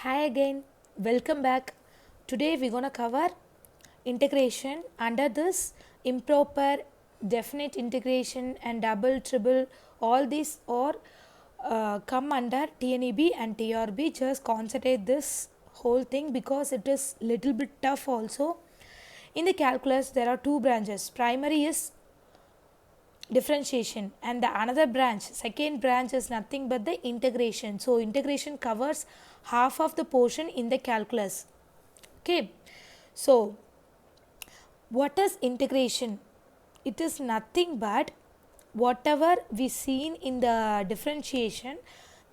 Hi again, welcome back. Today we're going to cover integration under this improper, definite integration and double, triple, all these or come under TNEB and TRB. Just concentrate this whole thing because it is little bit tough also. In the calculus there are two branches. Primary is differentiation and the another branch, second branch is nothing but the integration. So integration covers half of the portion in the calculus. Okay, so what is integration? It is nothing but whatever we seen in the differentiation,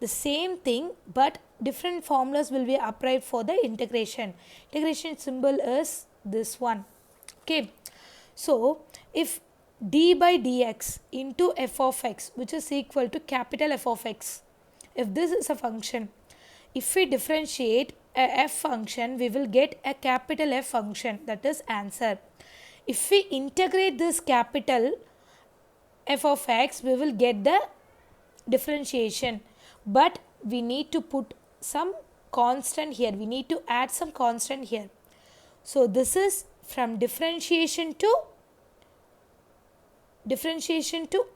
the same thing but different formulas will be applied for the integration. Integration symbol is this one. Okay, so if d by dx into f of x, which is equal to capital F of x, if this is a function, if we differentiate a f function, we will get a capital F function, that is answer. If we integrate this capital F of x, we will get the differentiation, but we need to put some constant here, we need to add some constant here. So this is from differentiation to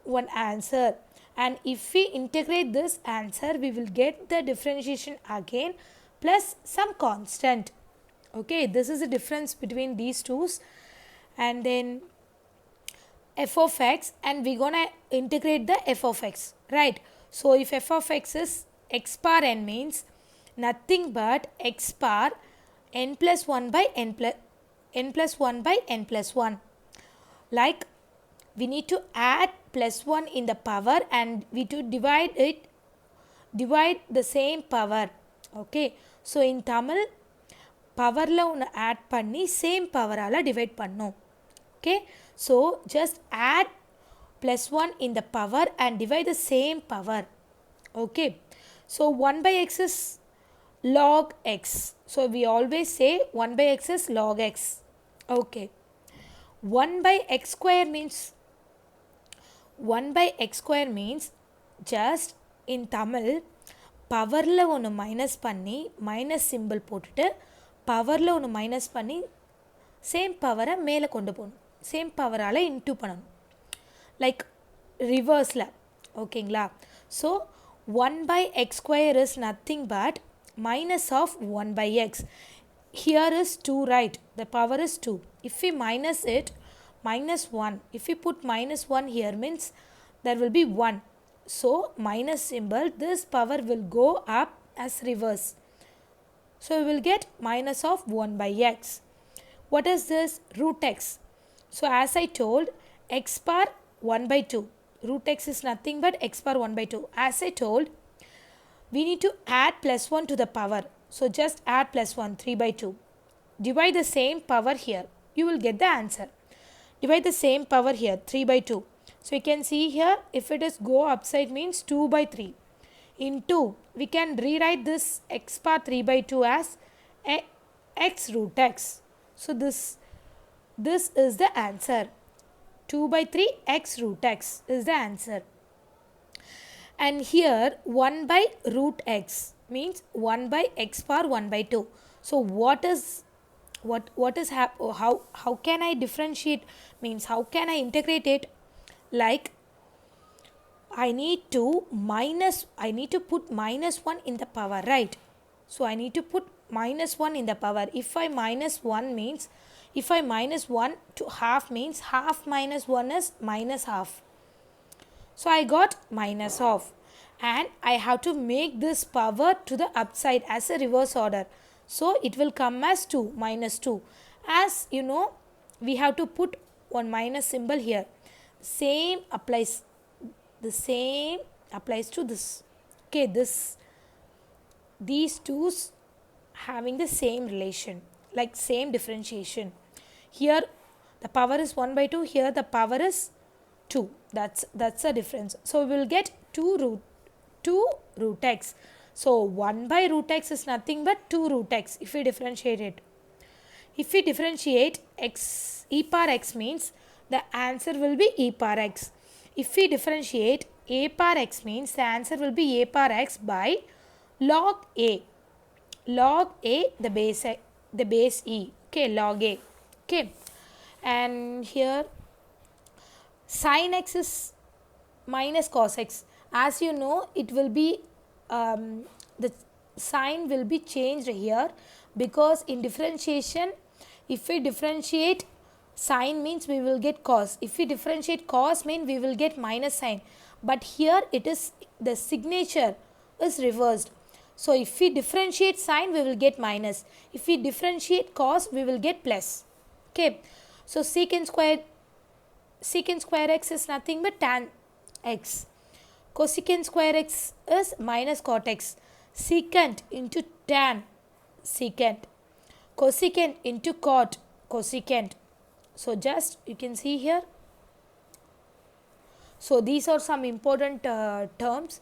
one answer, and if we integrate this answer, we will get the differentiation again plus some constant. Okay, this is the difference between these two. And then f of x, and we're gonna integrate the f of x, right? So if f of x is x bar n, means nothing but x bar n plus 1 by n plus 1 by n plus 1. Like we need to add plus 1 in the power and we to divide the same power. Okay, so in Tamil power la one add panni same power ala divide pannom. Okay, so just add plus 1 in the power and divide the same power. Okay, so 1 by x is log x, so we always say 1 by x is log x. Okay, 1 by x square means just in Tamil power la one minus panni minus symbol போட்டுட்டு power la one minus பண்ணி same power மேல கொண்டு போகணும், same power ஆல into பண்ணணும், like reverse la. ஓகேங்களா? So 1 by x square is nothing but minus of 1 by x. Here is 2, right? The power is 2. If we minus it, minus 1, if we put minus 1 here, means there will be 1. So minus symbol, this power will go up as reverse. So we will get minus of 1 by x. What is this? Root x. So as I told, x bar 1 by 2. Root x is nothing but x bar 1 by 2. As I told, we need to add plus 1 to the power. So just add plus 1, 3 by 2. Divide the same power here. You will get the answer. Divide the same power here, 3 by 2. So you can see here, if it is go upside means 2 by 3. Into, we can rewrite this x bar 3 by 2 as x root x. So this is the answer. 2 by 3 x root x is the answer. And here 1 by root x means 1 by x bar 1 by 2. So how can I differentiate, means how can I integrate it? Like I need to put minus 1 in the power, right? So I need to put minus 1 in the power. If I minus 1 means, if I minus 1 to half means half minus 1 is minus half. So I got minus half, and I have to make this power to the upside as a reverse order. So it will come as 2, minus 2. As you know, we have to put one minus symbol here. The same applies to this. Okay, these two having the same relation, like same differentiation. Here the power is 1 by 2, here the power is 2. That's a difference. So we will get 2 root x. So 1 by root x is nothing but 2 root x if we differentiate it. If we differentiate x, e power x means the answer will be e power x. If we differentiate a power x means the answer will be a power x by log a. log a the base e, okay, log a, okay. And here sin x is minus cos x. As you know, it will be the sign will be changed here, because in differentiation, if we differentiate sin means we will get cos. If we differentiate cos means we will get minus sign. But here it is, the signature is reversed. So if we differentiate sin, we will get minus. If we differentiate cos, we will get plus. Okay. So secant square x is nothing but tan x. Cosecant square x is minus cot x. Secant into tan, secant. Cosecant into cot, cosecant. So just you can see here. So these are some important terms.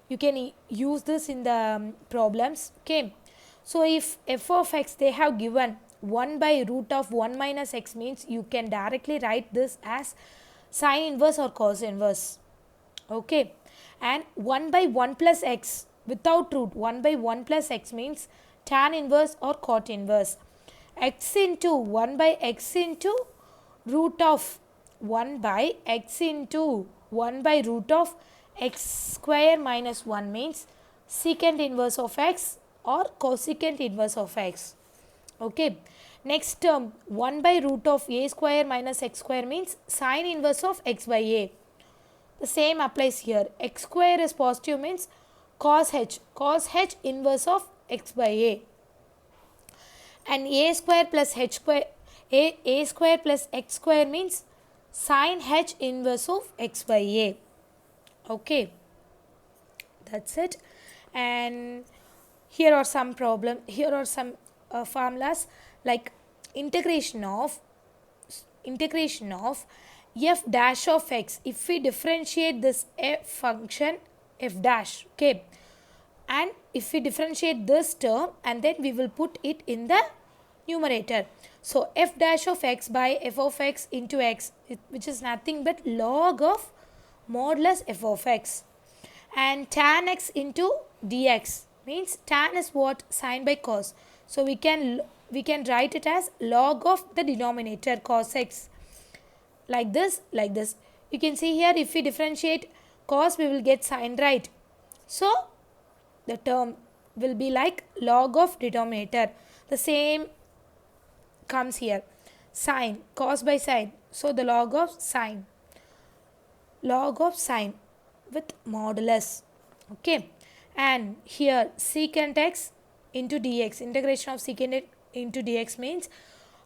You can use this in the problems. Okay. So if f of x they have given 1 by root of 1 minus x, means you can directly write this as sin inverse or cos inverse. Okay. And 1 by 1 plus x without root, 1 by 1 plus x means tan inverse or cot inverse. X into 1 by x into root of 1 by x into 1 by root of x square minus 1 means secant inverse of x or cosecant inverse of x. Okay. Next term, 1 by root of a square minus x square means sin inverse of x by a. The same applies here. X square is positive means cos h inverse of x by a. And a square plus h square, a square plus x square means sin h inverse of x by a. Okay. That's it. And here are some formulas, like integration of f dash of x. If we differentiate this f function f dash, okay, and if we differentiate this term and then we will put it in the numerator. So f dash of x by f of x into x, which is nothing but log of modulus f of x. And tan x into dx means tan is what? Sin by cos. So we can write it as log of the denominator cos x. Like this. You can see here, if we differentiate cos, we will get sin, right? So the term will be like log of denominator. The same comes here. Sin, cos by sin. So the log of sin with modulus. Okay. And here secant x into dx. Integration of secant x into dx means,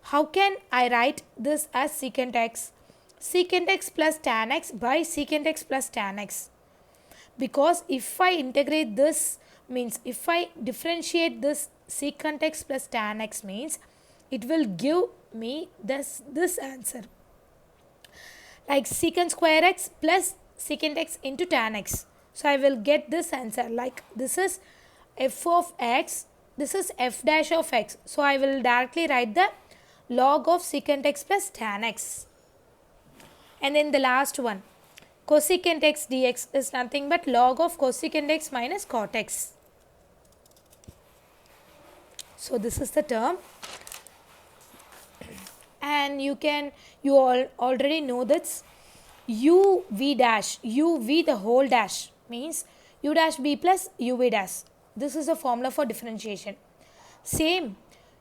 how can I write this as secant x? Secant x plus tan x by secant x plus tan x. Because if I integrate this, means if I differentiate this secant x plus tan x, means it will give me this answer. Like secant square x plus secant x into tan x. So I will get this answer. Like this is f of x, this is f dash of x. So I will directly write the log of secant x plus tan x. And then the last one, cosecant x dx is nothing but log of cosecant x minus cot x. So this is the term. And you all already know this. uv dash, uv the whole dash means u dash b plus uv dash. This is a formula for differentiation. Same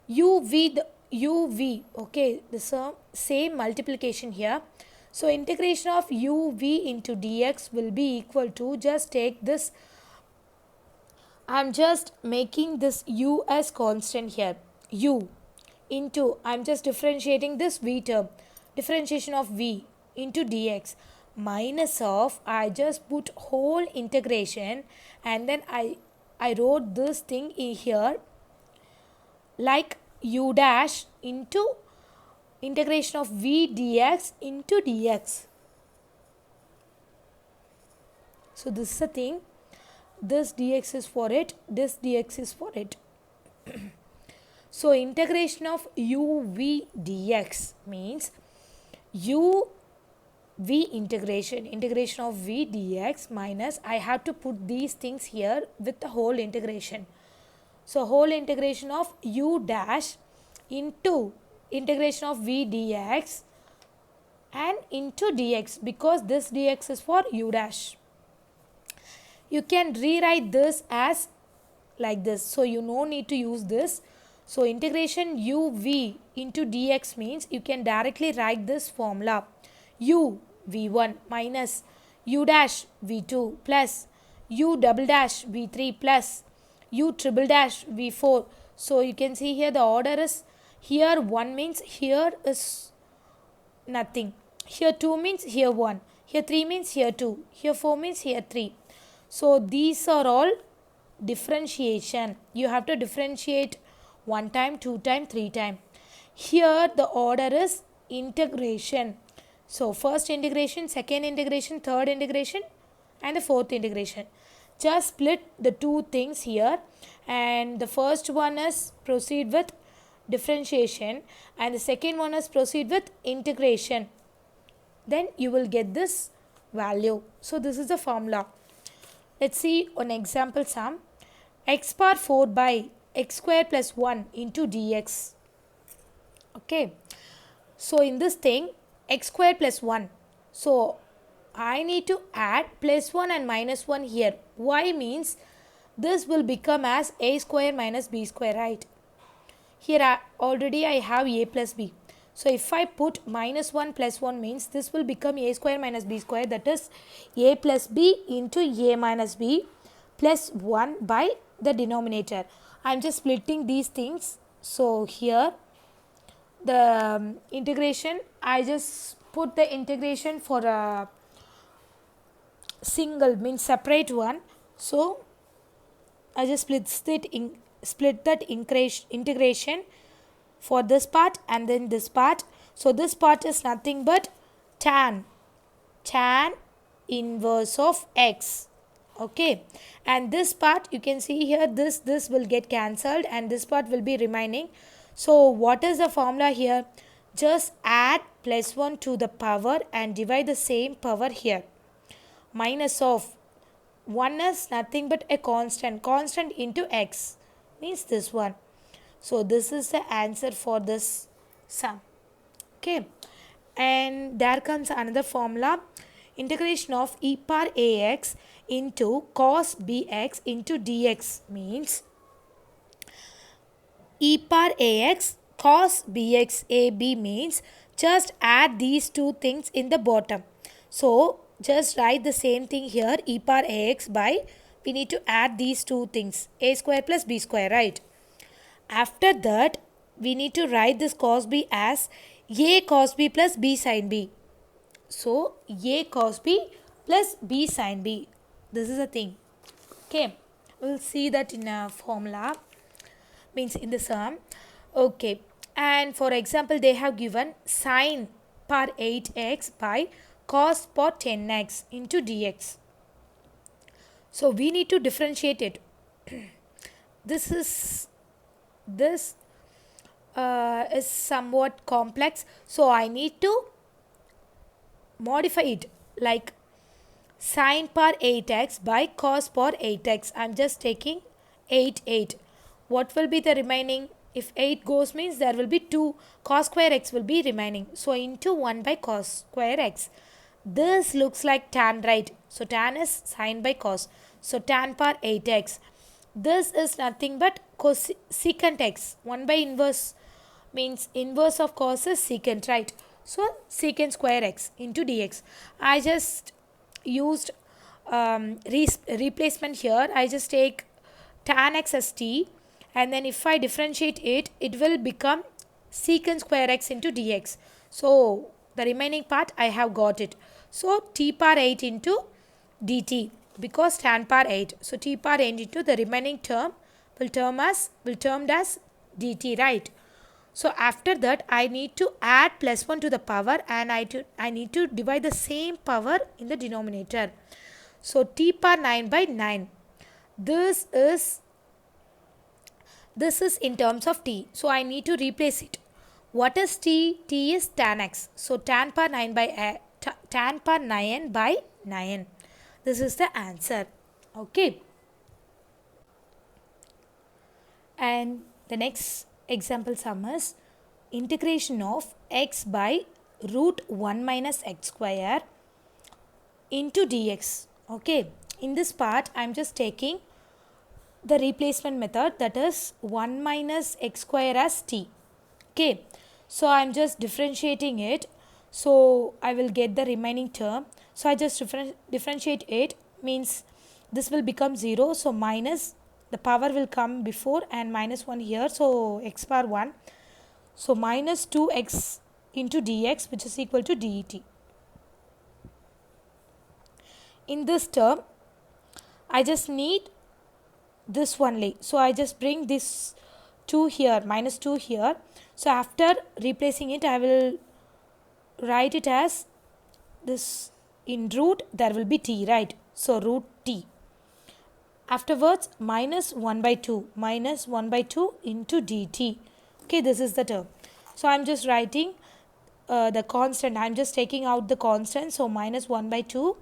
uv, okay, this is same multiplication here. So integration of uv into dx will be equal to, just take this, I am just making this u as constant here, u into, I am just differentiating this v term, differentiation of v into dx, minus of, I just put whole integration, and then I wrote this thing in here like u dash into integration of v dx into dx. So this is the thing, this dx is for it, this dx is for it. So integration of uv dx means uv integration of v dx minus, I have to put these things here with the whole integration. So whole integration of u dash into integration of v dx and into dx, because this dx is for u dash. You can rewrite this as like this. So you no need to use this. So integration uv into dx means you can directly write this formula. U v1 minus u dash v2 plus u double dash v3 plus u triple dash v4. So you can see here the order is, here 1 means here is nothing. Here 2 means here 1. Here 3 means here 2. Here 4 means here 3. So these are all differentiation. You have to differentiate 1 time, 2 time, 3 time. Here the order is integration. So first integration, second integration, third integration and the fourth integration. Just split the two things here, and the first one is proceed with differentiation and the second one is proceed with integration. Then you will get this value. So this is the formula. Let's see an example sum. X power 4 by x square plus 1 into dx. Okay. So in this thing, x square plus 1. So I need to add plus 1 and minus 1 here. Why means this will become as a square minus b square, right? Here already I have a plus b. So if I put minus 1 plus 1 means this will become a square minus b square, that is a plus b into a minus b plus 1 by the denominator. I am just splitting these things. So here the integration, I just put the integration for a single, means separate one. So I just split that integration for this part and then this part. So this part is nothing but tan inverse of x. Okay, and this part you can see here, this will get cancelled and this part will be remaining. So what is the formula here? Just add plus 1 to the power and divide the same power here. Minus of 1 is nothing but a constant into x, means this one. So this is the answer for this sum. Okay, and there comes another formula. Integration of e power ax into cos bx into dx means e power ax cos bx ab means just add these two things in the bottom. So just write the same thing here, e power ax by, we need to add these two things, a square plus b square, right? After that we need to write this cos b as a cos b plus b sin b. So a cos b plus b sin b, this is a thing. Okay, we'll see that in a formula, means in the sum. Okay, and for example they have given sin power 8x by cos power 10x into dx. So we need to differentiate it. This is somewhat complex, so I need to modify it like sin power 8x by cos power 8x. I am just taking 8. What will be the remaining? If 8 goes means there will be 2 cos square x will be remaining. So into 1 by cos square x. This looks like tan, right? So tan is sin by cos. So tan power 8x. This is nothing but secant x. 1 by inverse means inverse of cos is secant, right? So secant square x into dx. I just used replacement here. I just take tan x as t, and then if I differentiate it, it will become secant square x into dx. So the remaining part I have got it. So t power 8 into dt, because tan power 8. So t power 8 into the remaining term will termed as dt, right? So after that I need to add plus 1 to the power and I need to divide the same power in the denominator. So t power 9 by 9. This is in terms of t. So I need to replace it. What is t? T is tan x. So tan power 9 by 9. This is the answer. Okay. And the next example sum is integration of x by root 1 minus x square into dx. Okay, in this part I am just taking the replacement method, that is 1 minus x square as t. Okay, so I am just differentiating it, so I will get the remaining term. So I just differentiate it, means this will become 0, so minus, the power will come before and minus 1 here, so x power 1, so minus 2x into dx, which is equal to det. In this term I just need this only, so I just bring this 2 here, minus 2 here. So after replacing it, I will write it as this, in root there will be t, right? So root t. Afterwards minus 1 by 2 into dt. Okay, this is the term. So I am just writing the constant, I am just taking out the constant, so minus 1 by 2.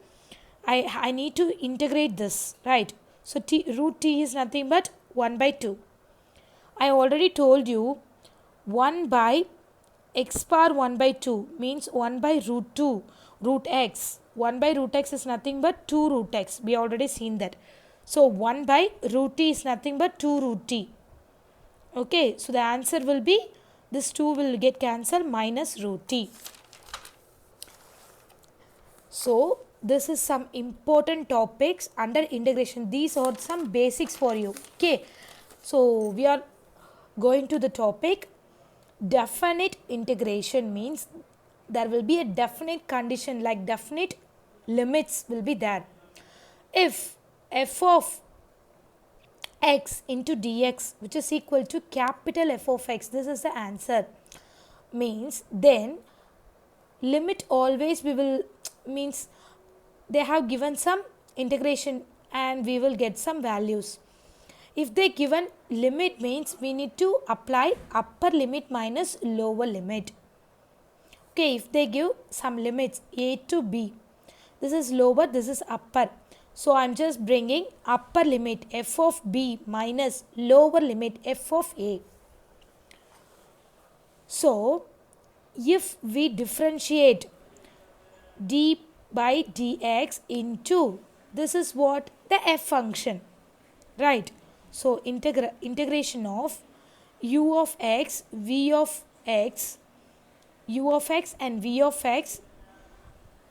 I need to integrate this, right? So root t is nothing but 1 by 2. I already told you 1 by x power 1 by 2 means 1 by root 2 root x. 1 by root x is nothing but 2 root x. We already seen that. So 1 by root t is nothing but 2 root t. Okay, so the answer will be, this 2 will get cancelled, minus root t. So this is some important topics under integration. These are some basics for you. Okay, so we are going to the topic definite integration. Means there will be a definite condition, like definite limits will be there. If f of x into dx, which is equal to capital F of x, this is the answer, means then limit always we will, means they have given some integration and we will get some values. If they given limit, means we need to apply upper limit minus lower limit. Okay, if they give some limits a to b, this is lower, this is upper. So I am just bringing upper limit f of b minus lower limit f of a. So if we differentiate d by dx into, this is what, the f function, right? So integration of u of x, v of x, u of x and v of x,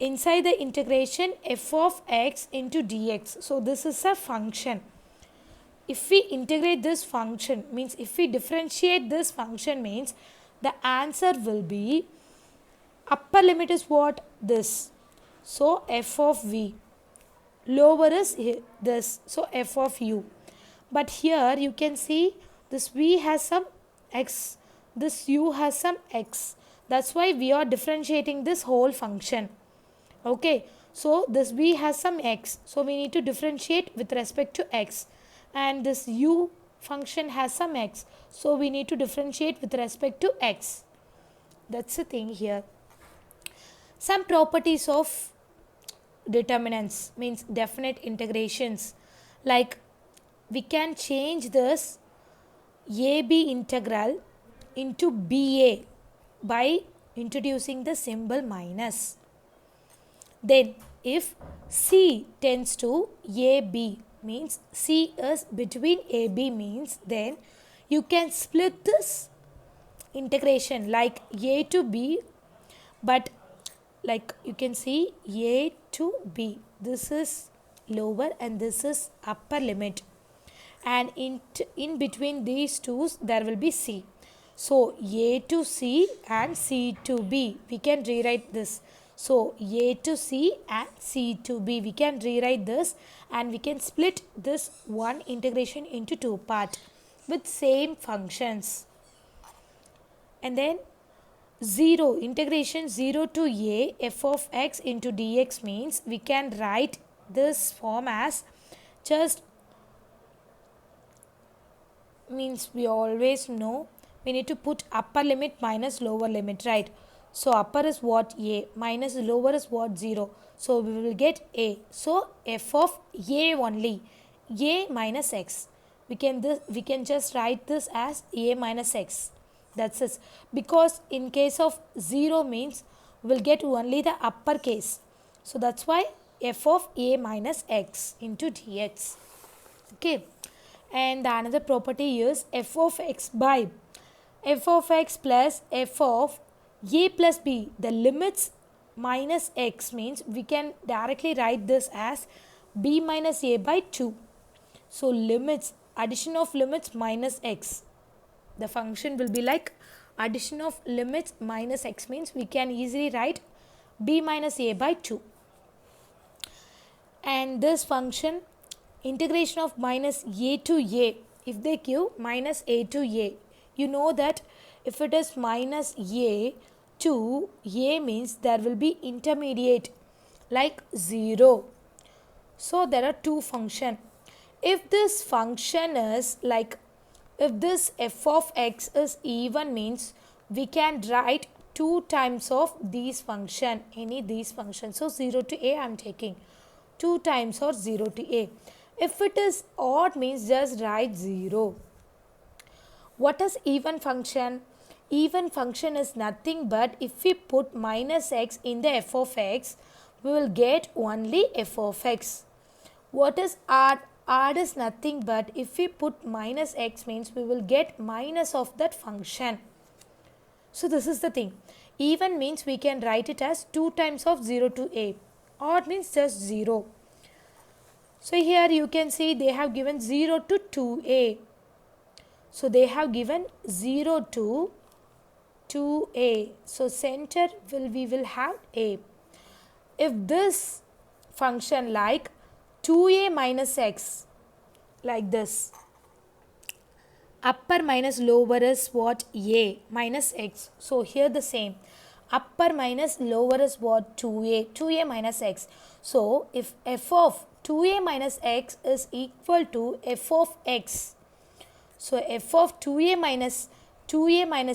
inside the integration f of x into dx. So this is a function. If we integrate this function, means if we differentiate this function, means the answer will be, upper limit is what, this, so f of v, lower is this, so f of u. But here you can see this v has some x, this u has some x. That's why we are differentiating this whole function. Okay, so this v has some x, so we need to differentiate with respect to x. And this u function has some x, so we need to differentiate with respect to x. That's the thing here. Some properties of determinants, means definite integrations, like we can change this AB integral into BA by introducing the symbol minus. Then if C tends to AB, means C is between AB, means then you can split this integration like A to B, but like you can see A to B, this is lower and this is upper limit, and in between these two there will be C. So A to C and C to B, we can rewrite this. So A to C and C to B, we can rewrite this, and we can split this one integration into two parts with same functions. And then 0, integration 0 to a f of x into dx, means we can write this form as just, means we always know we need to put upper limit minus lower limit, right? So upper is what, a, minus lower is what, 0. So we will get a. So f of a only, a minus x, we can just write this as a minus x. That's it. Because in case of 0 means we'll get only the upper case. So that's why f of a minus x into dx. Okay. And the another property is f of x by f of x plus f of a plus b. The limits minus x means we can directly write this as b minus a by 2. So limits, addition of limits minus x. The function will be like addition of limits minus x means we can easily write b minus a by 2. And this function integration of minus a to a, if they give minus a to a, you know that if it is minus a to a means there will be intermediate like 0. So there are two functions. If this function is like, if this f of x is even means we can write 2 times of these function, any these functions. So 0 to a I am taking 2 times or 0 to a. If it is odd means just write 0. What is even function? Even function is nothing but if we put minus x in the f of x, we will get only f of x. What is odd? Odd is nothing but if we put minus x means we will get minus of that function. So this is the thing. Even means we can write it as 2 times of 0 to a. Odd means just 0. So here you can see they have given 0 to 2a. So they have given 0 to 2a. So center we will have a. If this function like 2a minus x, like this, upper minus lower is what? A minus x. So here the same, upper minus lower is what? 2a minus x. So if f of 2a minus x is equal to f of x, so f of 2a minus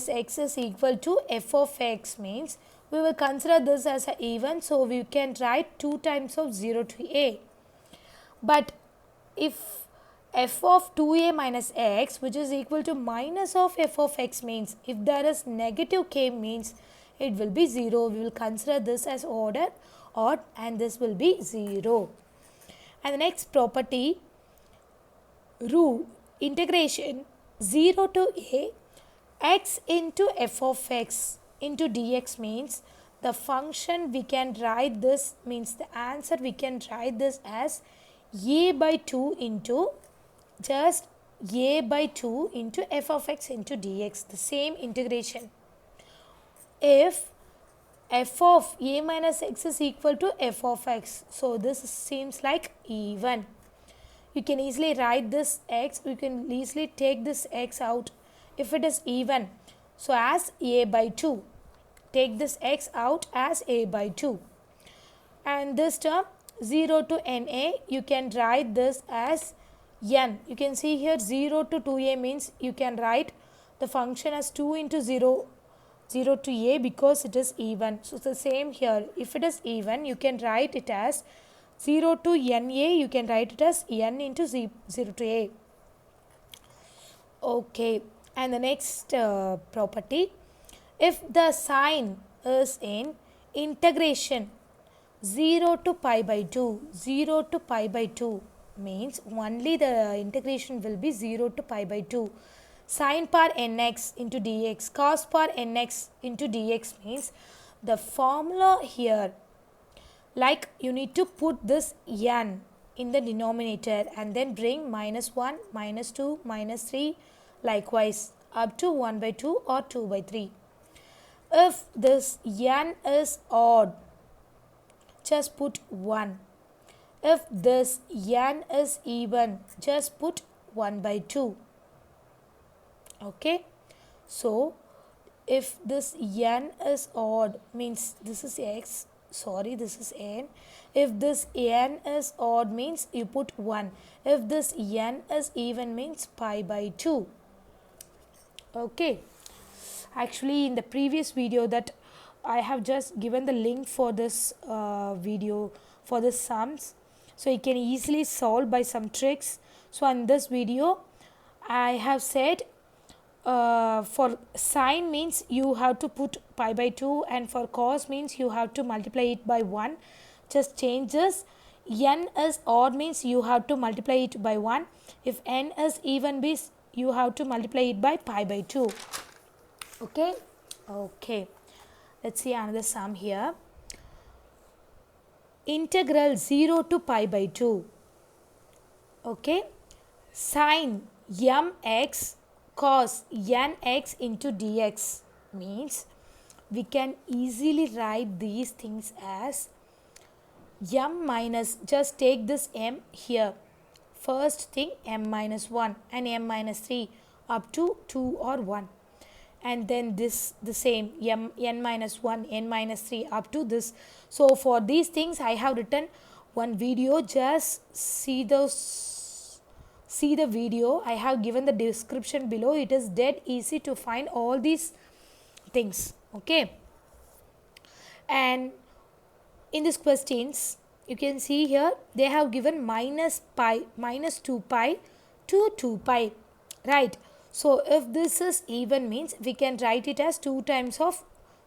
x is equal to f of x means we will consider this as an even, so we can write 2 times of 0 to a. But if f of 2a minus x which is equal to minus of f of x means if there is negative k means it will be 0. We will consider this as odd and this will be 0. And the next property, integration 0 to a x into f of x into dx means the function we can write this means the answer we can write this as a by 2 into just a by 2 into f of x into dx, the same integration. If f of a minus x is equal to f of x, so this seems like even. You can easily write this x, you can easily take this x out if it is even. So as a by 2, take this x out as a by 2. And this term 0 to na, you can write this as n. You can see here 0 to 2a means you can write the function as 2 into 0 to a because it is even. So it's the same here. If it is even, you can write it as 0 to na, you can write it as n into 0 to a. Okay. And the next property, if the sign is in integration 0 to pi by 2, 0 to pi by 2 means only the integration will be 0 to pi by 2. Sin power nx into dx, cos power nx into dx means the formula here, like you need to put this n in the denominator and then bring minus 1, minus 2, minus 3 likewise up to 1 by 2 or 2 by 3. If this n is odd, just put 1. If this n is even, just put 1 by 2. Okay. So, if this n is odd means this is x, sorry this is n. If this n is odd means you put 1. If this n is even means pi by 2. Okay. Actually in the previous video that I have just given the link for this video for the sums, so you can easily solve by some tricks. So in this video I have said for sine means you have to put pi by 2, and for cos means you have to multiply it by 1. Just change this. N is odd means you have to multiply it by 1. If n is even means you have to multiply it by pi by 2. Okay. Okay. Let's see another sum here. Integral 0 to pi by 2. Okay. Sine mx cos nx into dx means we can easily write these things as m minus, just take this m here. First thing m minus 1 and m minus 3 up to 2 or 1. And then this the same n minus 1, n minus 3 up to this. So for these things I have written one video. Just see the video. I have given the description below. It is dead easy to find all these things. Okay. And in these questions you can see here they have given minus 2 pi to 2 pi, right? So if this is even means we can write it as 2 times of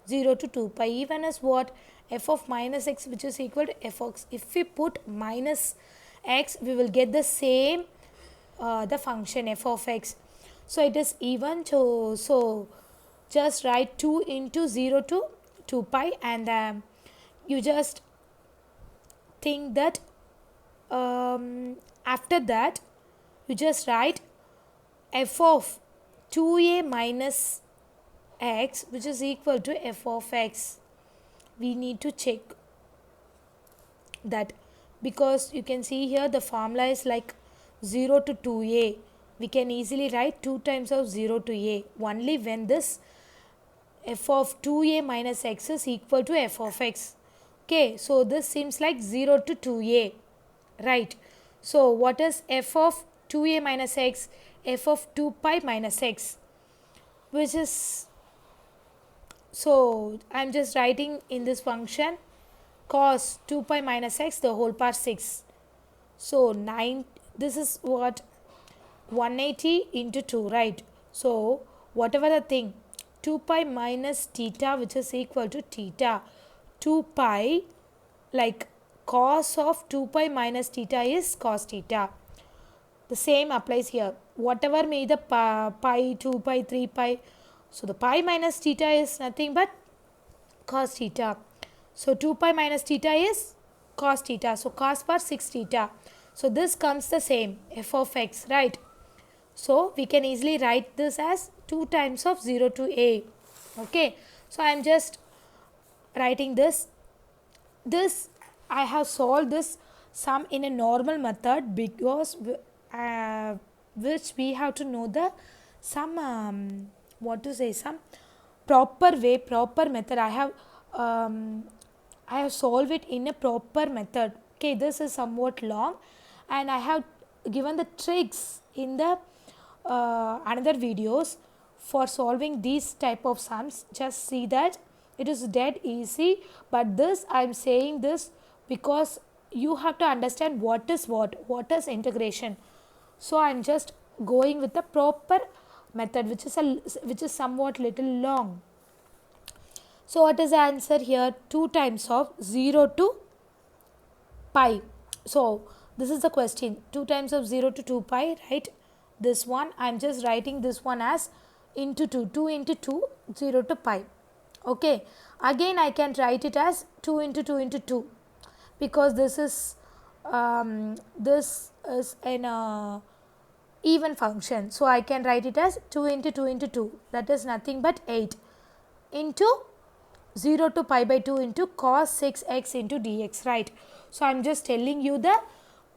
0 to 2 pi. Even is what? F of minus x, which is equal to f of x. If we put minus x, we will get the same the function f of x. So it is even. So just write 2 into 0 to 2 pi, and you just think that after that you just write f of 2a minus x, which is equal to f of x. We need to check that, because you can see here the formula is like 0 to 2a. We can easily write 2 times of 0 to a only when this f of 2a minus x is equal to f of x. Okay, so this seems like 0 to 2a, right? So what is f of 2a minus x? F of 2 pi minus x, which is, so I am just writing in this function cos 2 pi minus x the whole power 6. So 9, this is what, 180 into 2, right? So whatever the thing, 2 pi minus theta, which is equal to theta. 2 pi, like cos of 2 pi minus theta is cos theta. The same applies here. Whatever may the pi, 2 pi, 3 pi. So the pi minus theta is nothing but cos theta. So 2 pi minus theta is cos theta. So cos power 6 theta. So this comes the same, f of x, right? So we can easily write this as 2 times of 0 to a. Okay. So I am just writing this. I have solved this sum in a normal method, because which we have to know the some some proper way, proper method. I have solved it in a proper method. Okay, this is somewhat long, and I have given the tricks in the another videos for solving these type of sums. Just see that it is dead easy, but this I am saying this because you have to understand what is integration. So I am just going with the proper method, which is somewhat little long. So what is the answer here? 2 times of 0 to pi. So this is the question, 2 times of 0 to 2 pi, right? This one I am just writing this one as into 2 into 2, 0 to pi. Okay, again I can write it as 2 into 2 into 2, because this is an even function. So I can write it as 2 into 2 into 2, that is nothing but 8 into 0 to pi by 2 into cos 6x into dx, right? So I am just telling you the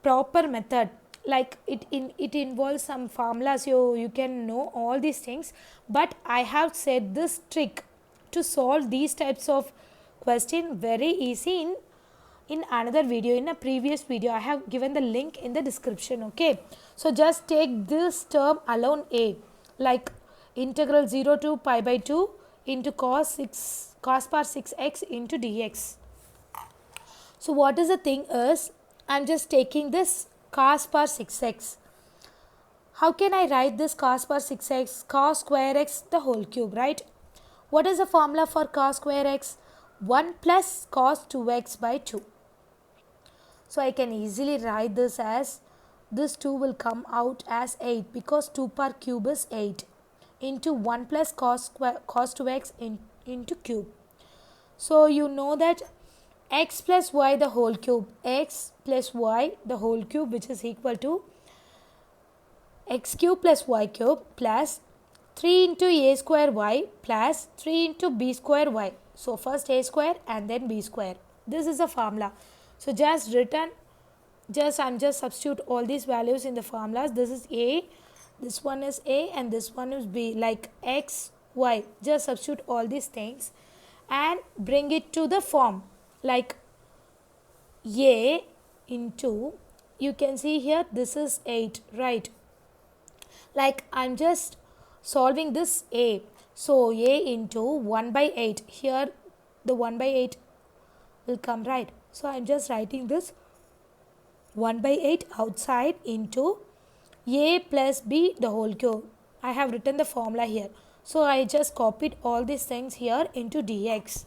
proper method, like it involves some formulas, you can know all these things, but I have said this trick to solve these types of question very easy in another video, in a previous video. I have given the link in the description. Okay, so just take this term alone, a, like integral 0 to pi by 2 into cos power 6x into dx. So what is the thing is, I am just taking this cos power 6x. How can I write this cos power 6x, cos square x the whole cube, right? What is the formula for cos square x? 1 plus cos 2x by 2. So I can easily write this as, this 2 will come out as 8 because 2 power cube is 8 into 1 plus cos 2x into cube. So you know that x plus y the whole cube, x plus y the whole cube, which is equal to x cube plus y cube plus 3 into a square y plus 3 into b square y. So first a square and then b square. This is a formula. So I'm just substitute all these values in the formulas. This is a, this one is a, and this one is b, like x, y. Just substitute all these things and bring it to the form like a into, you can see here this is 8, right? Like I'm just solving this a. So a into 1 by 8. Here the 1 by 8 will come, right? So I'm just writing this 1 by 8 outside into a plus b the whole cube. I have written the formula here. So I just copied all these things here into dx.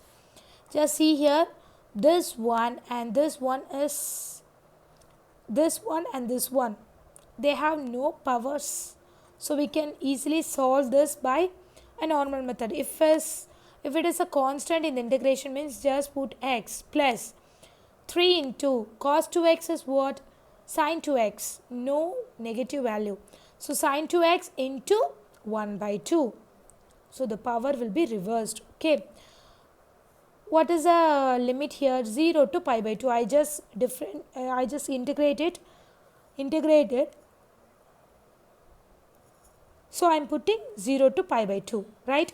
Just see here, this one and this one is, this one and this one, they have no powers. So we can easily solve this by a normal method. If it is a constant in the integration, means just put x plus 3 into cos 2x is what? Sin 2x. No negative value. So sin 2x into 1 by 2. So the power will be reversed. Okay. What is the limit here? 0 to pi by 2. I just integrated. So I am putting 0 to pi by 2, right?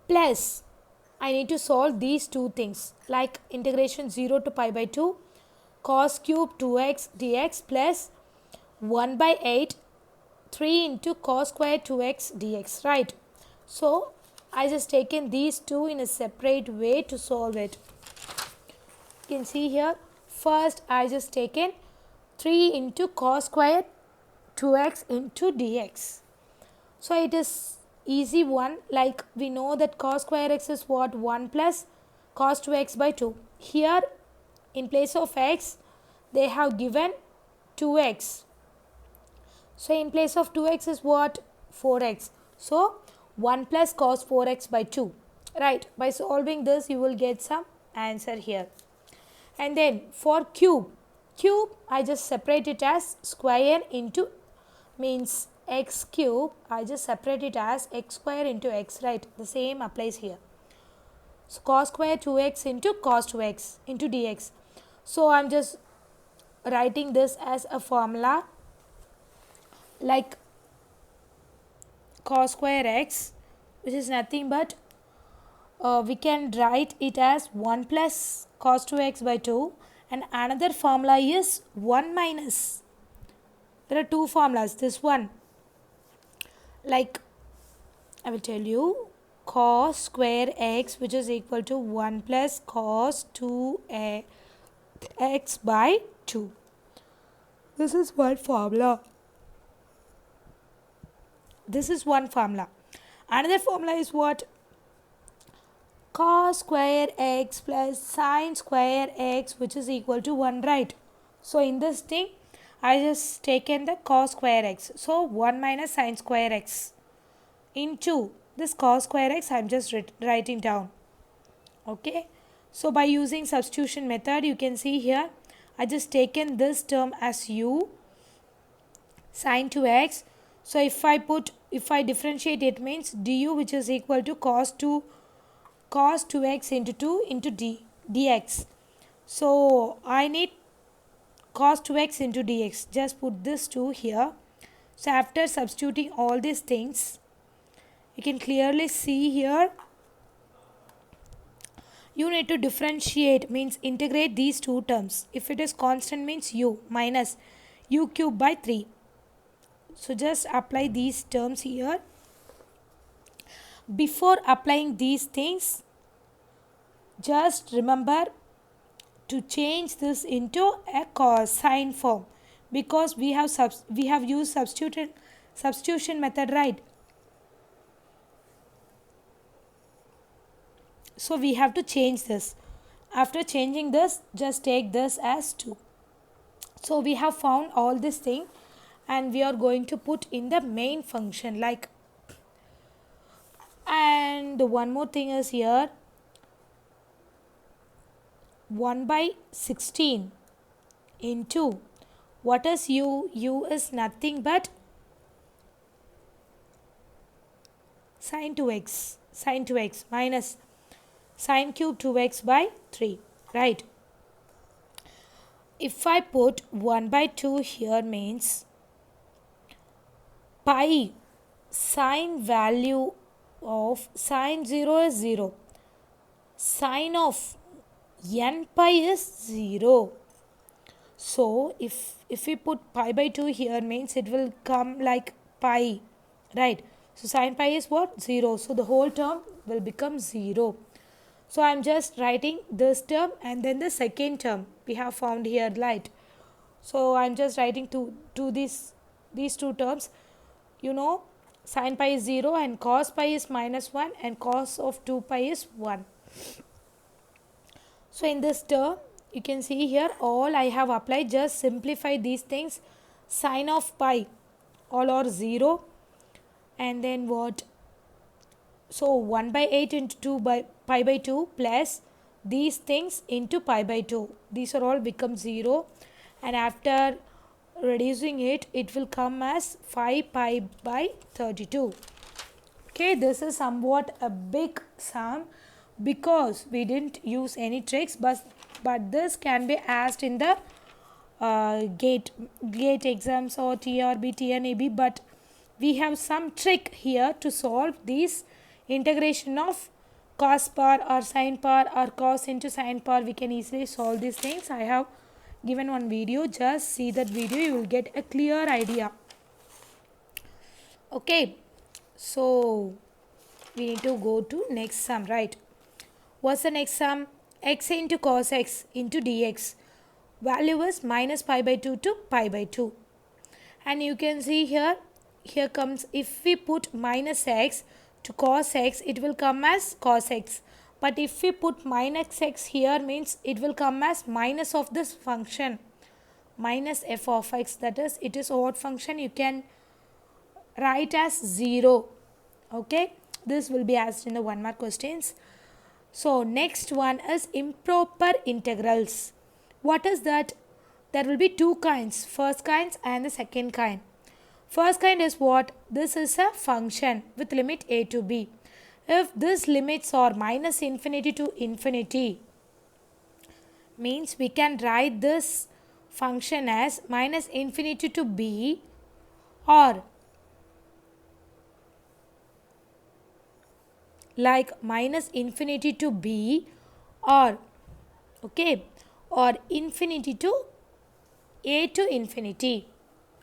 Plus, I need to solve these two things, like integration 0 to pi by 2 cos cube 2x dx plus 1 by 8 3 into cos square 2x dx, right? So I just taken these two in a separate way to solve it. You can see here, first I just taken 3 into cos square 2x into dx. So it is easy one, like we know that cos square x is what? 1 plus cos 2x by 2. Here in place of x they have given 2x. So in place of 2x is what? 4x. So 1 plus cos 4x by 2. Right. By solving this you will get some answer here. And then for cube I just separate it as square into, means x cube, I just separate it as x square into x, right? The same applies here. So cos square 2x into cos 2x into dx. So I'm just writing this as a formula like cos square x, which is nothing but we can write it as 1 plus cos 2x by 2, and another formula is 1 minus. There are two formulas. This one, like I will tell you, cos square x, which is equal to 1 plus cos 2x by 2. This is one formula. This is one formula. Another formula is what? Cos square x plus sin square x, which is equal to 1, right? So in this thing I just taken the cos square x. So 1 minus sin square x into this cos square x I am just writing down. Okay. So by using substitution method, you can see here I just taken this term as u sin 2x. So if I differentiate, it means du, which is equal to cos 2x into 2 into dx. So I need cos 2x into dx. Just put this 2 here. So after substituting all these things, you can clearly see here, you need to differentiate, means integrate these two terms. If it is constant, means u minus u cube by 3. So just apply these terms here. Before applying these things, just remember to change this into a cosine form, because we have used substitution method, right? So we have to change this. After changing this, just take this as 2. So we have found all this thing, and we are going to put in the main function, like, and one more thing is here, 1 by 16 into, what is u? U is nothing but sine 2x minus sine cube 2x by 3, right? If I put 1 by 2 here, means pi sine value of sine 0 is 0, sine of n pi is 0. So if we put pi by 2 here, means it will come like pi, right? So sine pi is what? 0. So the whole term will become 0. So I am just writing this term and then the second term we have found here, right? So I am just writing to these two terms. You know, sin pi is 0 and cos pi is minus 1 and cos of 2 pi is 1. So in this term, you can see here all I have applied, just simplify these things. Sine of pi all are 0, and then what? So 1 by 8 into 2 by pi by 2 plus these things into pi by 2. These are all become 0, and after reducing it, it will come as 5 pi by 32. Okay, this is somewhat a big sum because we didn't use any tricks, but this can be asked in the gate exams or TRB TNEB, but we have some trick here to solve these integration of cos power or sin power or cos into sin power. We can easily solve these things. I have given one video, just see that video, you will get a clear idea. Okay, so we need to go to next sum, right? What's the next sum? X into cos x into dx. Value is minus pi by 2 to pi by 2. And you can see here comes, if we put minus x to cos x, it will come as cos x. But if we put minus x here, means it will come as minus of this function, minus f of x. That is, it is odd function. You can write as 0. Okay, this will be asked in the 1 mark questions. So next one is improper integrals. What is that? There will be two kinds, first kind and the second kind. First kind is what? This is a function with limit a to b. If these limits are minus infinity to infinity, means we can write this function as minus infinity to b, or like minus infinity to b, or okay, or infinity to a to infinity.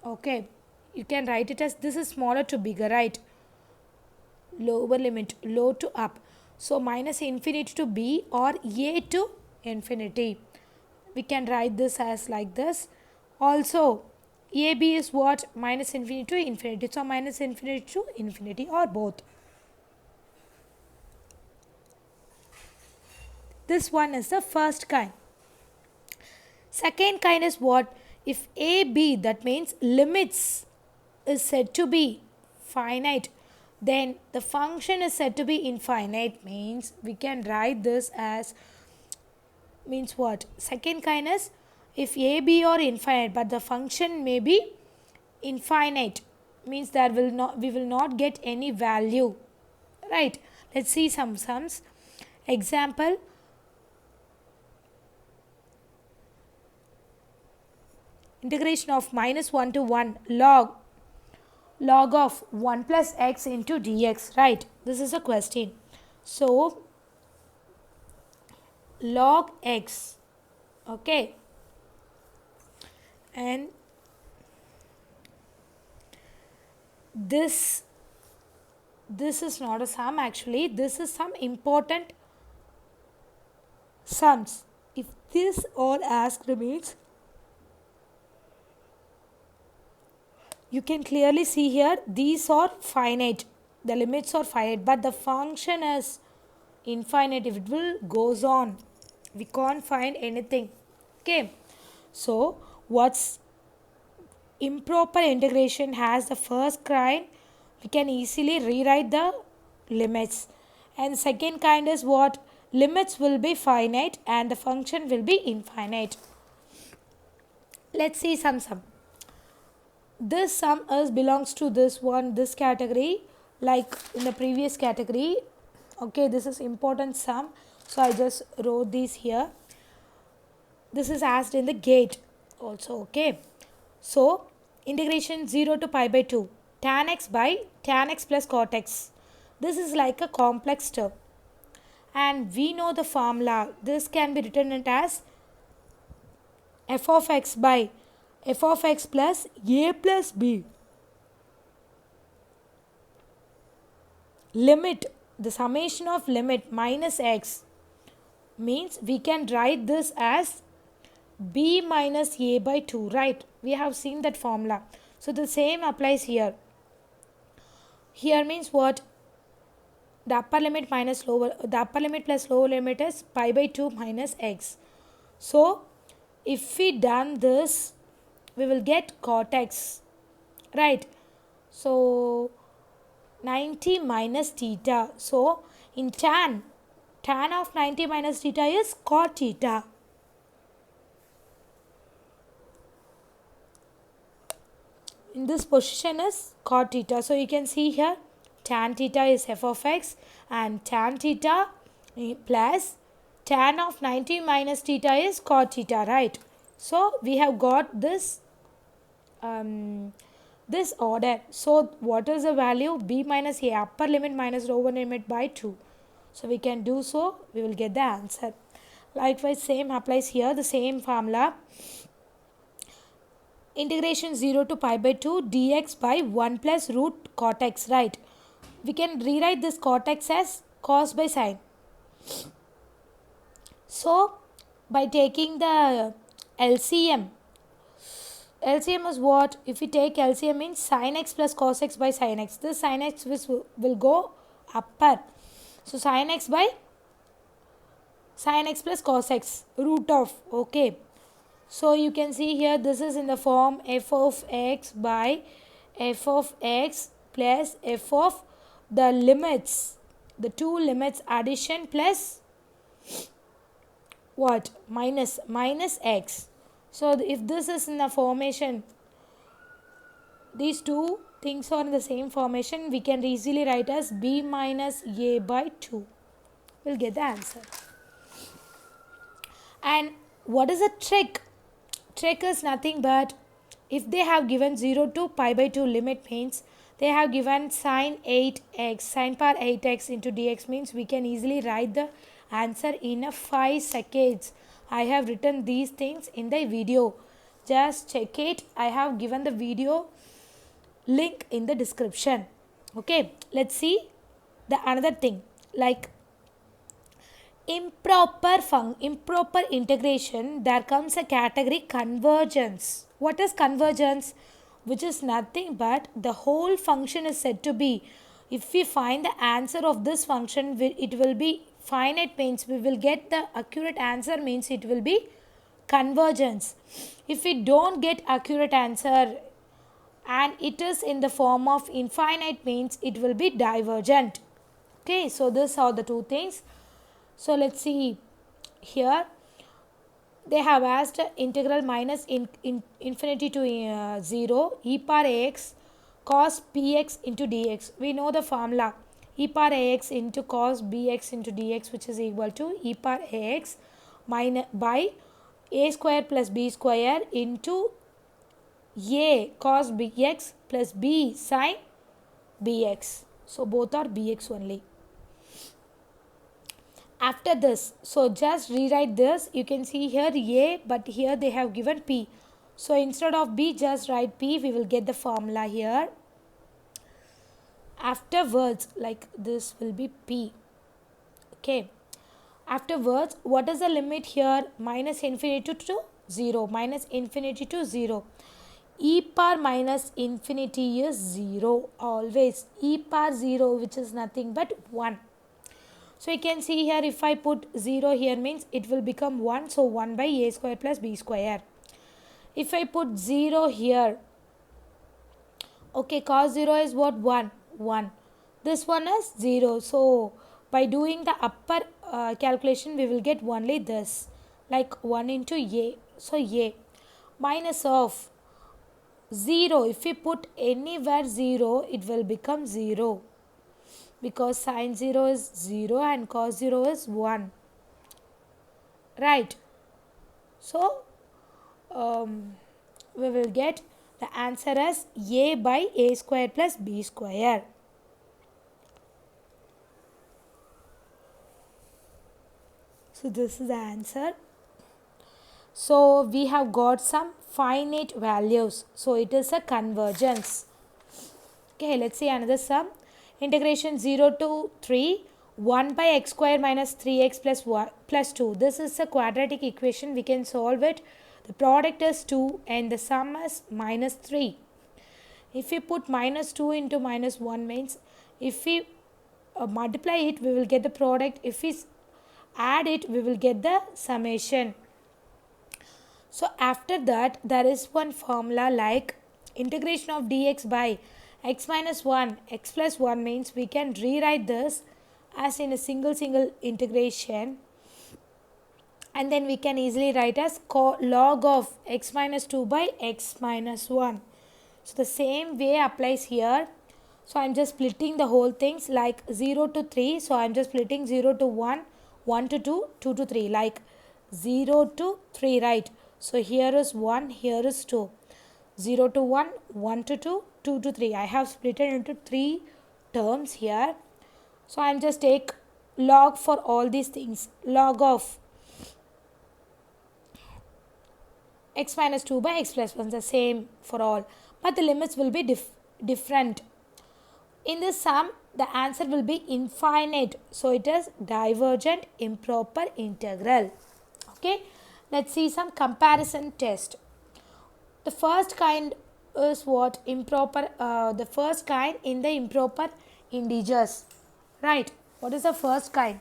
Okay, you can write it as, this is smaller to bigger, right? Lower limit, low to up. So minus infinity to b or a to infinity. We can write this as like this. Also ab is what? Minus infinity to infinity. So minus infinity to infinity, or both. This one is the first kind. Second kind is what? If AB, that means limits, is said to be finite, then the function is said to be infinite, means we can write this as, means what? Second kind is, if AB are infinite but the function may be infinite, means there will not, we will not get any value, right? Let's see some sums. Example, integration of minus 1 to 1 log of 1 plus x into dx, right? This is a question. So log x, okay, and this is not a sum, actually this is some important sums. If this all asked, means You can clearly see here these are finite. The limits are finite, but the function is infinite. If it will goes on, we can't find anything. Okay, so what's improper integration has the first kind, we can easily rewrite the limits, and second kind is what, limits will be finite and the function will be infinite. Let's see some sum. This sum is belongs to this category, like in the previous category. Okay, this is important sum, so I just wrote these here. This is asked in the gate also. Okay, so integration 0 to pi by 2 tan x by tan x plus cot x. This is like a complex term, and we know the formula. This can be written as f of x by f of x plus a plus b. Limit, the summation of limit minus x means we can write this as b minus a by 2, right? We have seen that formula. So the same applies here. Here means what? The upper limit plus lower limit is pi by 2 minus x. So if we done this, we will get cot x, right? So 90 minus theta. So in tan of 90 minus theta is cot theta. In this position is cot theta. So you can see here tan theta is f of x, and tan theta plus tan of 90 minus theta is cot theta, right? So we have got this this order. So what is the value? B minus a, upper limit minus lower limit by 2. So we can do so, we will get the answer. Likewise, same applies here, the same formula. Integration 0 to pi by 2 dx by 1 plus root cot x, right? We can rewrite this cot x as cos by sine. So by taking the LCM is what? If we take LCM means sin x plus cos x by sin x. This sin x will go upper. So sin x by sin x plus cos x root of. Okay. So you can see here this is in the form f of x by f of x plus f of the limits. The two limits addition plus what? Minus x. So if this is in the formation, these two things are in the same formation, we can easily write as b minus a by 2. We'll get the answer. And what is a trick? Trick is nothing but if they have given 0 to pi by 2 limit means they have given sin 8x, sin power 8x into dx means we can easily write the answer in a 5 seconds. I have written these things in the video. Just check it. I have given the video link in the description. Okay, let's see the another thing, like improper integration. There comes a category convergence. What is convergence? Which is nothing but the whole function is said to be, if we find the answer of this function, it will be finite means we will get the accurate answer means it will be convergence. If we don't get accurate answer and it is in the form of infinite means it will be divergent. Okay, so these are the two things. So let's see here. They have asked integral minus infinity to 0 e power ax cos px into dx. We know the formula, e power ax into cos bx into dx, which is equal to e power ax minus by a square plus b square into a cos bx plus b sin bx. So both are bx only. After this, so just rewrite this. You can see here a, but here they have given p. So instead of b, just write p. We will get the formula here. Afterwards, like this will be p. Okay. Afterwards, what is the limit here? Minus infinity to 0. Minus infinity to 0. e power minus infinity is 0 always. E power 0, which is nothing but 1. So you can see here, if I put 0 here means it will become 1. So 1 by a square plus b square. If I put 0 here, okay, cos 0 is what? 1. 1. This one is 0. So by doing the upper calculation, we will get only this. Like 1 into a. So a minus of 0. If we put anywhere 0, it will become 0. Because sin 0 is 0 and cos 0 is 1. Right. So we will get the answer as a by a square plus b square. So this is the answer. So we have got some finite values. So it is a convergence. Okay, let's see another sum. Integration 0 to 3, 1 by x square minus 3x plus 1 plus 2. This is a quadratic equation. We can solve it. The product is 2 and the sum is minus 3. If we put minus 2 into minus 1 means if we multiply it, we will get the product. If we add it, we will get the summation. So after that, there is one formula like integration of dx by x minus 1, x plus 1 means we can rewrite this as in a single integration, and then we can easily write as log of x minus 2 by x minus 1. So the same way applies here. So I am just splitting the whole things like 0 to 3. So I am just splitting 0 to 1, 1 to 2, 2 to 3, like 0 to 3, right? So here is 1, here is 2. 0 to 1, 1 to 2, 2 to 3. I have split it into 3 terms here. So I am just take log for all these things. Log of x minus 2 by x plus 1, the same for all. But the limits will be different. In this sum, the answer will be infinite. So it is divergent improper integral. Okay. Let's see some comparison test. The first kind is what? Improper. The first kind in the improper integers. Right. What is the first kind?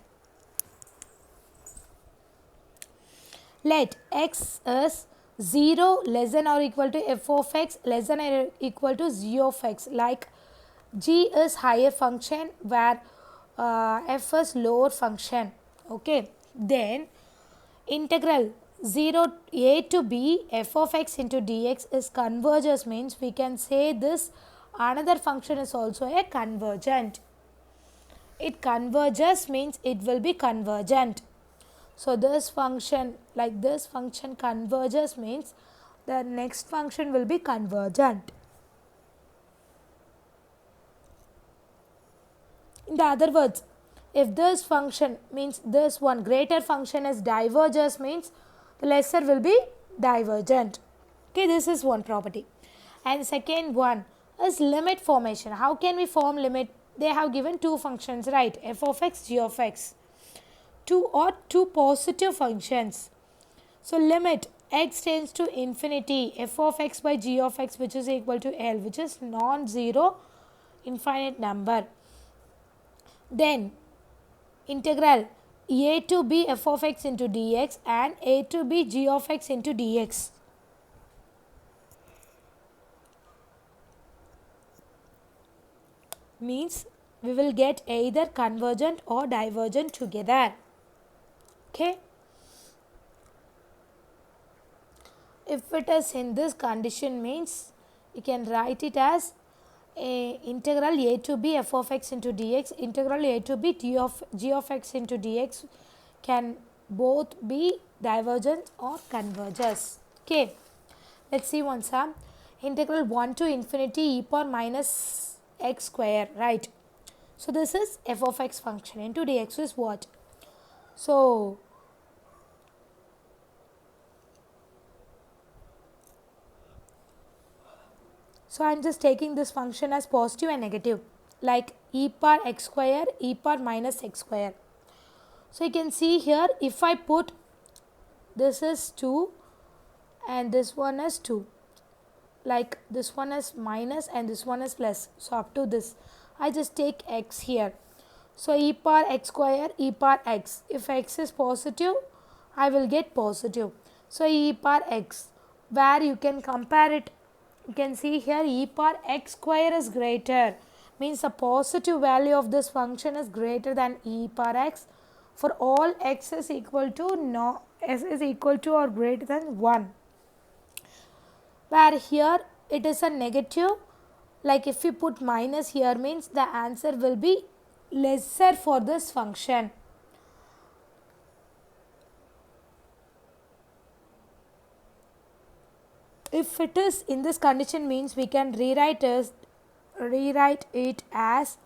Let x is 0 less than or equal to f of x less than or equal to g of x. Like g is higher function where f is lower function. Okay. Then integral 0 a to b f of x into dx is converges means we can say this another function is also a convergent. It converges means it will be convergent. So this function, like this function converges means the next function will be convergent. In the other words, if this function means this one greater function is diverges means the lesser will be divergent. Okay, this is one property. And second one is limit formation. How can we form limit? They have given two functions, right? F of x, g of x. Two positive functions. So limit x tends to infinity, f of x by g of x, which is equal to L, which is non-zero infinite number. Then integral a to b f of x into dx and a to b g of x into dx. Means we will get either convergent or divergent together. Okay. If it is in this condition means you can write it as integral a to b f of x into dx, integral a to b g of x into dx can both be divergent or converges. Okay. Let's see one sum. Integral 1 to infinity e power minus x square, right? So this is f of x function into dx is what? So I am just taking this function as positive and negative, like e power x square, e power minus x square. So you can see here, if I put this is 2 and this one is 2, like this one is minus and this one is plus. So up to this, I just take x here. So e power x square, e power x. If x is positive, I will get positive. So e power x, where you can compare it, you can see here e power x square is greater, means the positive value of this function is greater than e power x for all x is equal to s is equal to or greater than 1. Where here it is a negative, like if we put minus here means the answer will be lesser for this function. If it is in this condition means we can rewrite it as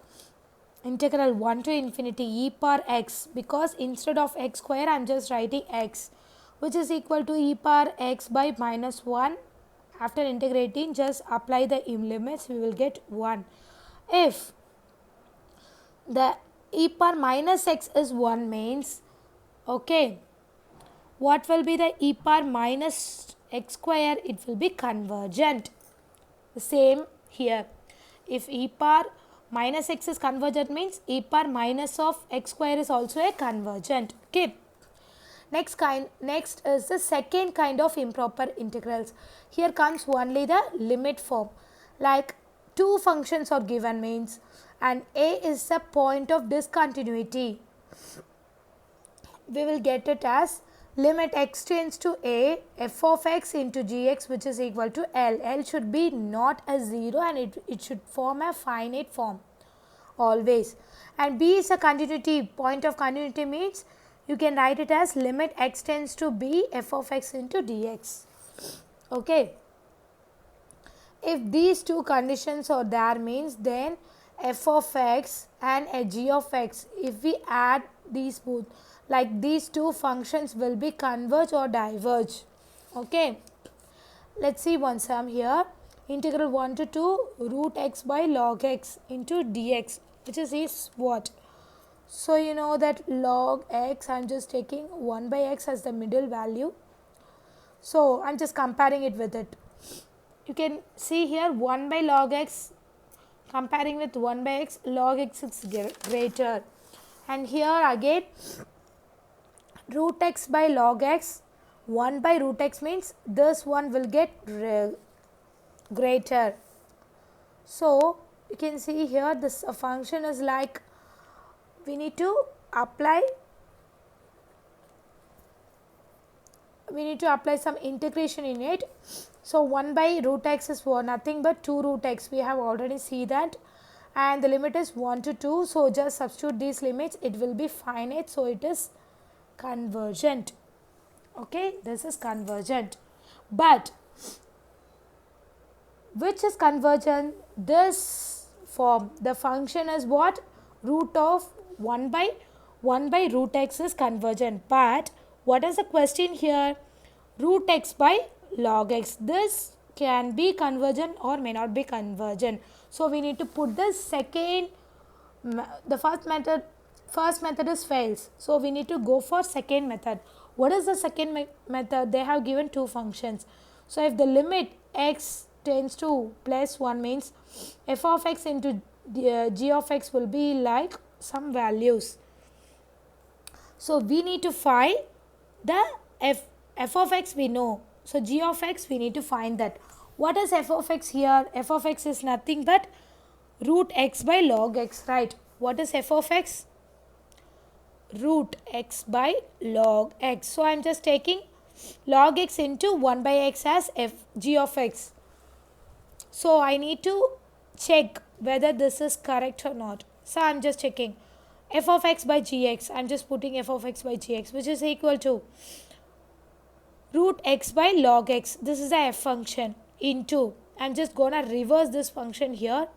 integral 1 to infinity e power x, because instead of x square I am just writing x, which is equal to e power x by minus 1. After integrating, just apply the limits, we will get 1. If the e power minus x is 1 means, okay, what will be the e power minus x square? It will be convergent. The same here. If e power minus x is convergent means e power minus of x square is also a convergent. Okay. Next is the second kind of improper integrals. Here comes only the limit form. Like two functions are given means, and a is the point of discontinuity. We will get it as limit x tends to a, f of x into gx, which is equal to L. L should be not a 0 and it should form a finite form always. And b is a continuity. Point of continuity means you can write it as limit x tends to b, f of x into dx. Okay. If these two conditions are there means, then f of x and a g of x, if we add these both, like these two functions will be converge or diverge. Okay. Let's see one sum here. Integral 1 to 2 root x by log x into dx, which is what? So you know that log x, I am just taking 1 by x as the middle value. So I am just comparing it with it. You can see here 1 by log x, comparing with 1 by x, log x is greater. And here again root x by log x, 1 by root x means this one will get greater. So you can see here this function is like, we need to apply some integration in it. So 1 by root x is for nothing but 2 root x, we have already seen that, and the limit is 1 to 2. So just substitute these limits, it will be finite, so it is convergent. Okay, this is convergent. But which is convergent? This form, the function is what? Root of 1 by root x is convergent. But what is the question here? Root x by log x. This can be convergent or may not be convergent. So we need to put the second, the first method is fails. So we need to go for second method. What is the second method? They have given two functions. So if the limit x tends to plus 1 means f of x into g of x will be like some values. So we need to find the f of x we know. So g of x we need to find that. What is f of x here? F of x is nothing but root x by log x, right? What is f of x? Root x by log x. So I am just taking log x into 1 by x as g of x. So I need to check whether this is correct or not. So I am just checking f of x by gx. I am just putting f of x by gx, which is equal to root x by log x. This is the f function into, I am just gonna reverse this function here.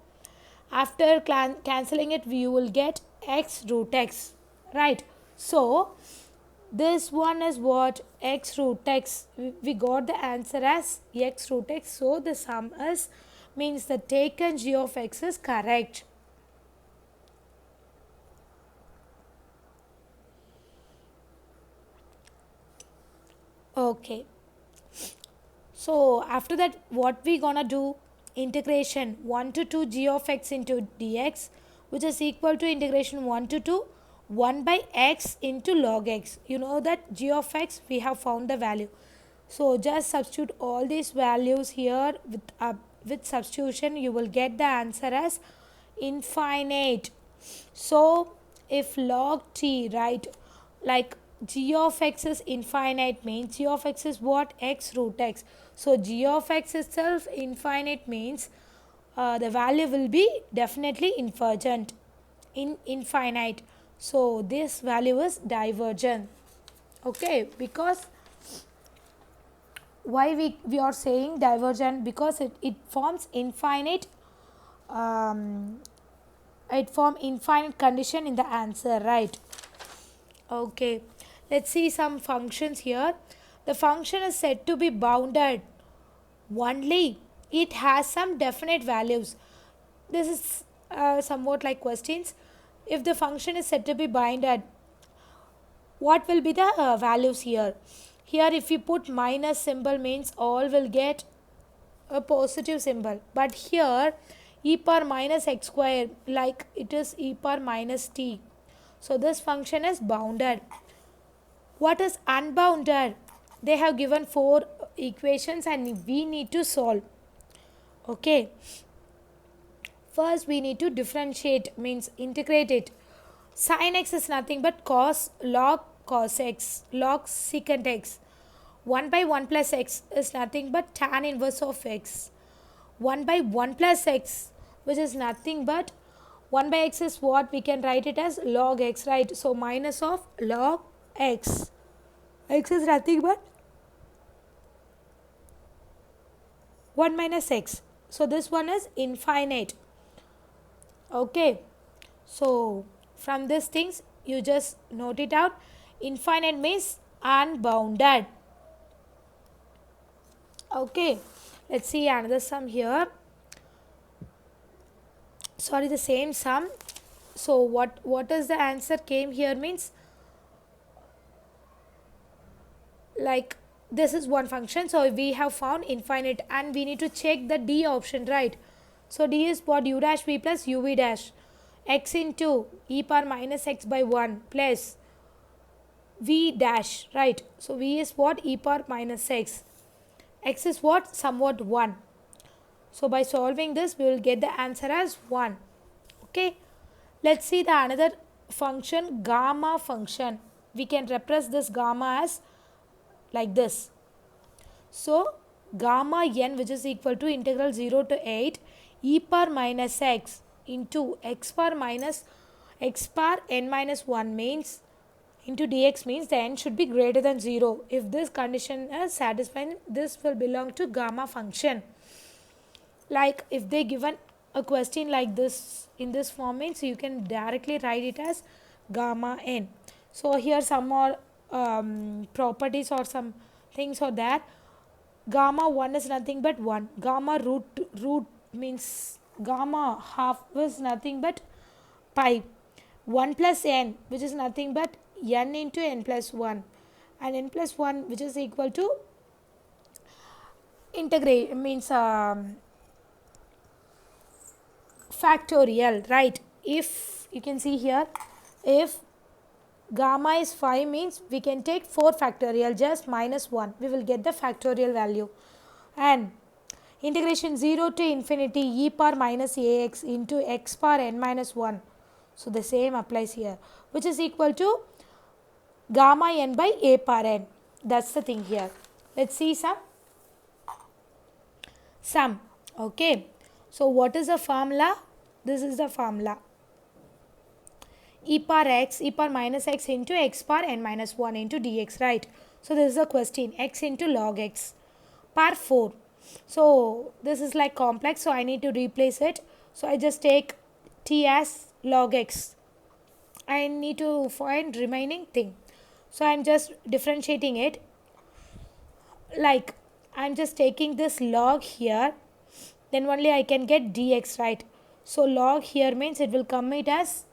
After cancelling it, you will get x root x, right? So this one is what? X root x. We got the answer as x root x. So the sum is, means the taken g of x is correct. Okay. So after that, what we gonna do? Integration 1 to 2 g of x into dx, which is equal to integration 1 to 2 1 by x into log x. You know that g of x, we have found the value. So just substitute all these values here with substitution. You will get the answer as infinite. So if log t, right, like g of x is infinite means g of x is what? X root x. So g of x itself infinite means the value will be definitely infinite. So this value is divergent. Okay, because why we are saying divergent? Because it forms infinite infinite condition in the answer, right? Okay, let's see some functions here. The function is said to be bounded only it has some definite values. This is somewhat like questions. If the function is said to be bounded, what will be the values here? Here if we put minus symbol means all will get a positive symbol, but here e power minus x square, like it is e power minus t. So this function is bounded. What is unbounded? They have given 4 equations and we need to solve. Okay, first we need to differentiate, means integrate it. Sin x is nothing but log cos x, log secant x. 1 by 1 plus x is nothing but tan inverse of x. 1 by 1 plus x, which is nothing but 1 by x is what? We can write it as log x, right? So minus of log x. X is nothing but 1 minus x. So this one is infinite. Okay, so from these things you just note it out. Infinite means unbounded. Okay, let's see another sum here. Sorry, the same sum. So what is the answer came here means, like this is one function, so we have found infinite and we need to check the D option, right? So D is what? U dash v plus uv dash x into e power minus x by 1 plus v dash, right? So v is what? E power minus x. X is what? Somewhat 1. So by solving this we will get the answer as 1. Okay, let's see the another function, gamma function. We can represent this gamma as like this. So gamma n, which is equal to integral 0 to 8 e power minus x into x power minus x power n minus 1 means into dx means the n should be greater than 0. If this condition is satisfied, this will belong to gamma function. Like if they given a question like this in this form means you can directly write it as gamma n. So here some more properties or some things are there. Gamma 1 is nothing but 1. Gamma root means gamma half is nothing but pi. 1 plus n, which is nothing but n into n plus 1, and n plus 1, which is equal to integrate means factorial, right? If you can see here, if gamma is 5 means we can take 4 factorial, just minus 1, we will get the factorial value. And integration 0 to infinity e power minus ax into x power n minus 1. So the same applies here, which is equal to gamma n by a power n. That's the thing here. Let's see some sum. Okay, so what is the formula? This is the formula. E power x, e power minus x into x power n minus 1 into dx, right? So this is the question, x into log x power 4. So this is like complex, so I need to replace it. So I just take t as log x. I need to find remaining thing. So I'm just differentiating it. Like I'm just taking this log here, then only I can get dx, right? So log here means it will come it as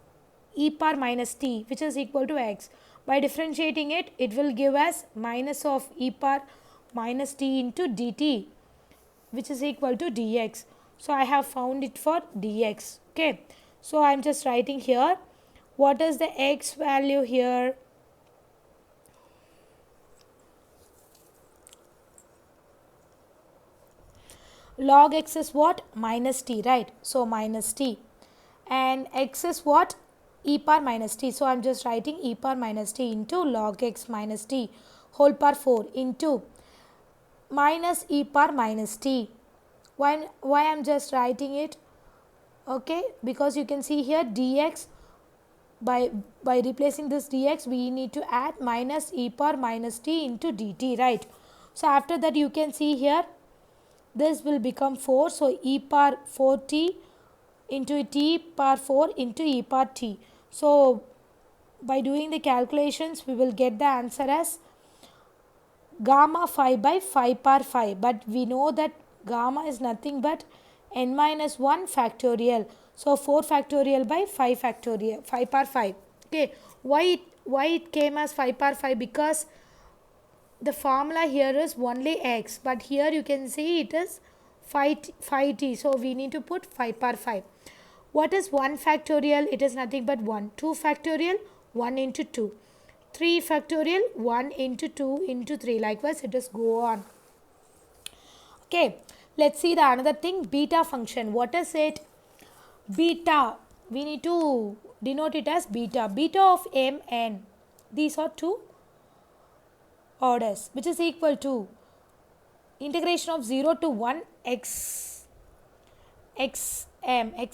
e power minus t, which is equal to x. By differentiating it, it will give us minus of e power minus t into dt, which is equal to dx. So I have found it for dx. Okay, so I am just writing here what is the x value here. Log x is what? Minus t, right? So minus t, and x is what? E power minus t. So I am just writing e power minus t into log x minus t whole power 4 into minus e power minus t. Why I am just writing it? Okay, because you can see here dx, by replacing this dx we need to add minus e power minus t into dt, right? So after that you can see here this will become 4, so e power 4t into t power 4 into e power t. So by doing the calculations we will get the answer as gamma 5 by 5 power 5, but we know that gamma is nothing but n minus 1 factorial. So 4 factorial by 5 factorial, 5 power 5. Okay, why it came as 5 power 5? Because the formula here is only x, but here you can see it is 5t, so we need to put 5 power 5. What is 1 factorial? It is nothing but 1. 2 factorial, 1 into 2. 3 factorial, 1 into 2 into 3. Likewise it is go on. Okay, let's see the another thing, beta function. What is it? Beta, we need to denote it as beta. Beta of mn, these are two orders, which is equal to integration of 0 to 1 x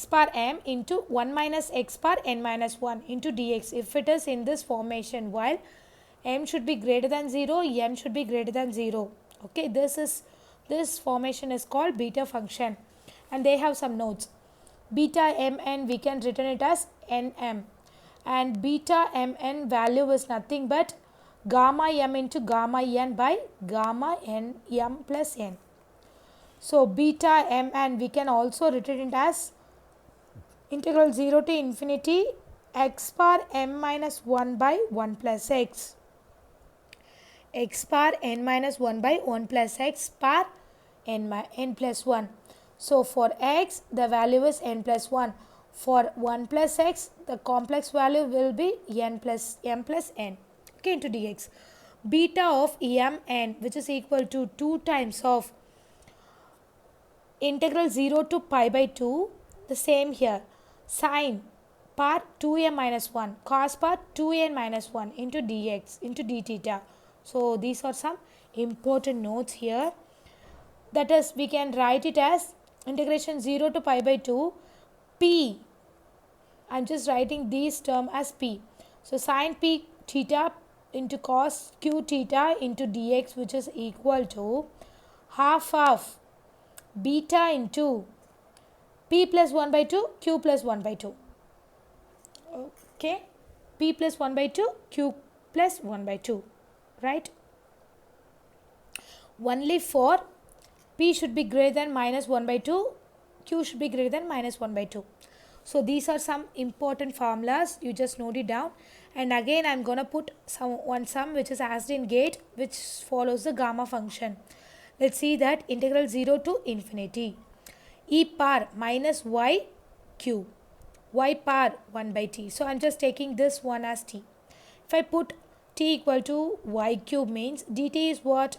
power m into 1 minus x power n minus 1 into dx, if it is in this formation, while m should be greater than 0, m should be greater than 0. Okay, this formation is called beta function, and they have some notes. Beta mn, we can written it as nm, and beta mn value is nothing but gamma m into gamma n by gamma n m plus n. So beta mn we can also written it as integral 0 to infinity x power m minus 1 by 1 plus x power n minus 1 by 1 plus x power n plus 1. So for x the value is n plus 1. For 1 plus x the complex value will be n plus m plus n. Okay, into dx. Beta of mn, which is equal to 2 times of integral 0 to pi by 2, the same here, sine power 2m minus 1, cos power 2n minus 1 into dx into d theta. So these are some important notes here. That is, we can write it as integration 0 to pi by 2 p. I am just writing these term as p. So sine p theta into cos q theta into dx, which is equal to half of beta into p plus 1 by 2 q plus 1 by 2. Okay, p plus 1 by 2 q plus 1 by 2, right? Only for p should be greater than minus 1 by 2, q should be greater than minus 1 by 2. So these are some important formulas, you just note it down. And again I am going to put one sum which is asked in GATE, which follows the gamma function. Let's see that integral 0 to infinity e power minus y cube, y power 1 by t. So I am just taking this one as t. If I put t equal to y cube, means dt is what?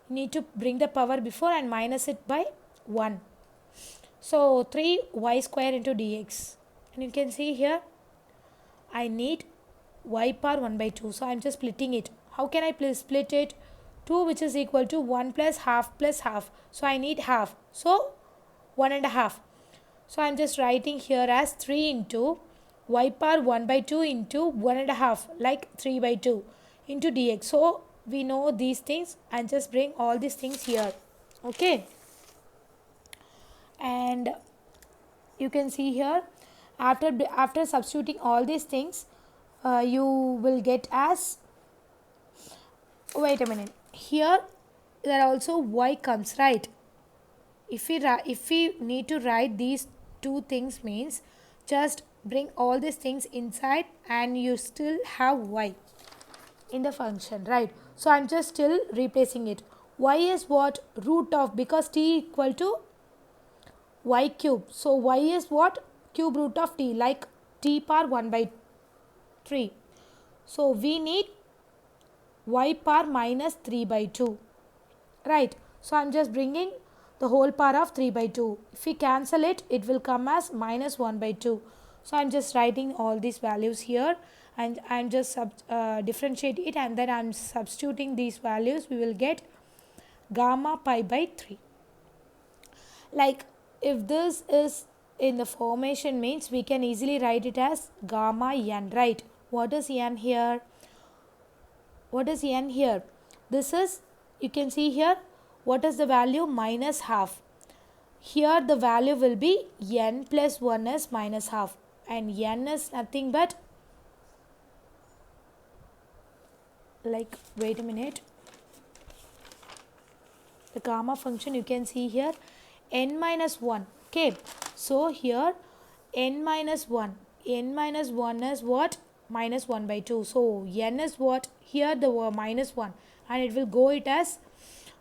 Need to bring the power before and minus it by 1. So 3y square into dx, and you can see here I need y power 1 by 2. So I am just splitting it. How can I split it? 2, which is equal to 1 plus half. So I need half. So 1 and a half. So I am just writing here as 3 into y power 1 by 2 into 1 and a half, like 3 by 2 into dx. So we know these things, and just bring all these things here. Okay, and you can see here after substituting all these things, you will get as, wait a minute, here there also y comes, right? If we need to write these two things, means just bring all these things inside and you still have y in the function, right? So I'm just still replacing it. y is what? Root of, because t equal to y cube. So y is what? Cube root of t, like t power 1 by 3. So we need y power minus 3 by 2. Right. So I am just bringing the whole power of 3 by 2. If we cancel it, it will come as minus 1 by 2. So I am just writing all these values here, and I am just differentiate it, and then I am substituting these values. We will get gamma pi by 3. Like if this is in the formation, means we can easily write it as gamma n, right? What is n here? What is n here? This is, you can see here, what is the value? Minus half. Here the value will be n plus 1 is minus half, and n is nothing but, like, wait a minute, the gamma function you can see here, n minus 1. Okay, so here n minus 1 is what? Minus 1 by 2. So n is what? Here the minus 1, and it will go it as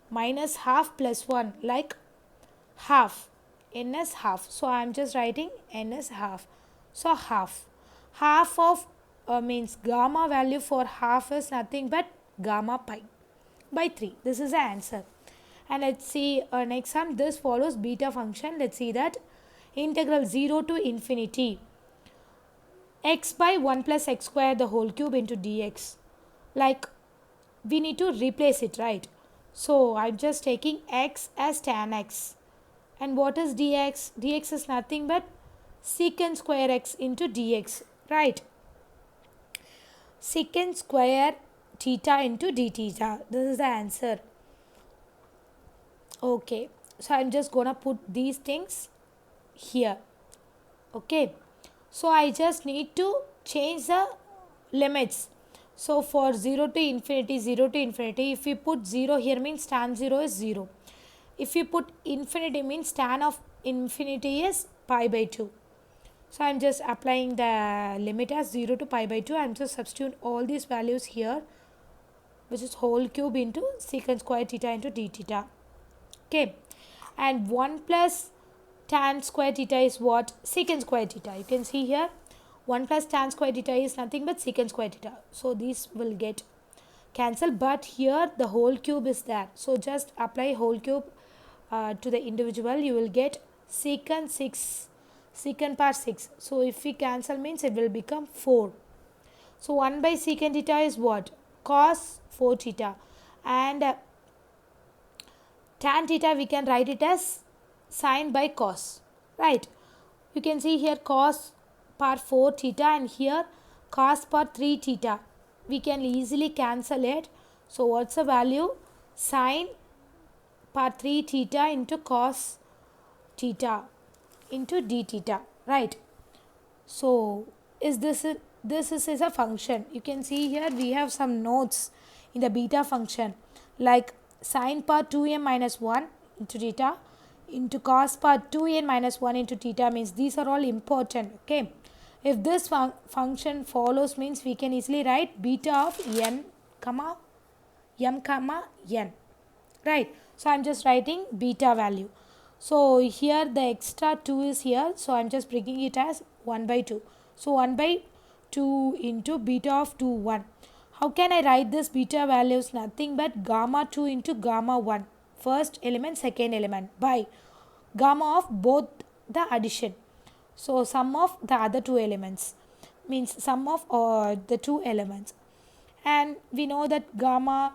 minus half plus 1, like half. N is half. So I am just writing n is half. So half of means gamma value for half is nothing but gamma pi by 3. This is the answer. And let's see next sum. This follows beta function. Let's see that. Integral 0 to infinity x by 1 plus x square the whole cube into dx. Like we need to replace it, right? So I'm just taking x as tan x. And what is dx? Dx is nothing but secant square x into dx, right? Secant square theta into d theta. This is the answer. Okay, so I'm just gonna put these things here. Okay, so I just need to change the limits. So for 0 to infinity, if we put 0 here, means tan 0 is 0. If you put infinity, means tan of infinity is pi by 2. So I am just applying the limit as 0 to pi by 2. I am just substituting all these values here, which is whole cube into secant square theta into d theta. Okay, and 1 plus tan square theta is what? Secant square theta. You can see here 1 plus tan square theta is nothing but secant square theta. So these will get cancelled, but here the whole cube is there. So just apply whole cube to the individual. You will get secant 6, secant power 6. So if we cancel, means it will become 4. So 1 by secant theta is what? Cos 4 theta. And tan theta we can write it as sin by cos, right? You can see here cos power 4 theta, and here cos power 3 theta. We can easily cancel it. So what's the value? Sin power 3 theta into cos theta into d theta, right? So this is a function. You can see here we have some notes in the beta function, like sin power 2m minus 1 into theta into cos power 2n minus 1 into theta, means these are all important. Okay, if this function follows, means we can easily write beta of n comma m comma n, right? So I'm just writing beta value. So here the extra 2 is here, so I'm just bringing it as 1 by 2. So 1 by 2 into beta of 2 1. How can I write this beta values? Nothing but gamma 2 into gamma 1, first element, second element, by gamma of both the addition. So sum of the other two elements, means sum of the two elements. And we know that gamma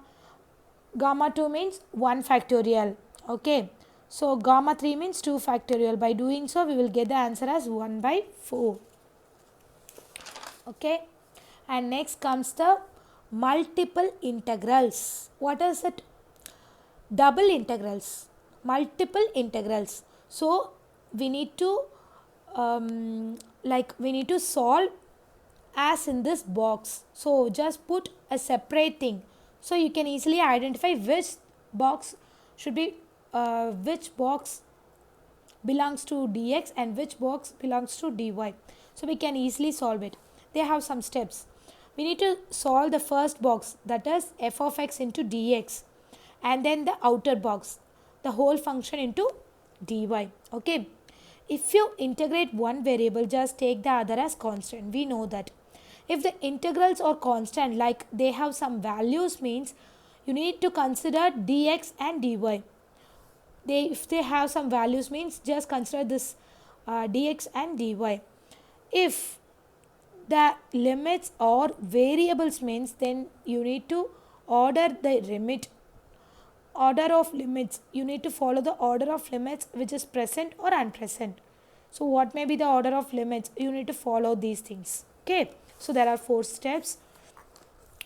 2 means 1 factorial. Okay, so gamma 3 means 2 factorial. By doing so, we will get the answer as 1 by 4. Okay, and next comes the multiple integrals. What is it? Double integrals, multiple integrals. So we need to solve as in this box. So just put a separate thing, so you can easily identify which box should be which box belongs to dx and which box belongs to dy. So we can easily solve it. They have some steps. We need to solve the first box, that is f of x into dx, and then the outer box, the whole function into dy. Okay, if you integrate one variable, just take the other as constant. We know that if the integrals are constant, like they have some values, means you need to consider dx and dy. If they have some values, means just consider this dx and dy. If the limits are variables, means then you need to order the order of limits. You need to follow the order of limits which is present or unpresent. So what may be the order of limits? You need to follow these things. Okay, so there are 4 steps,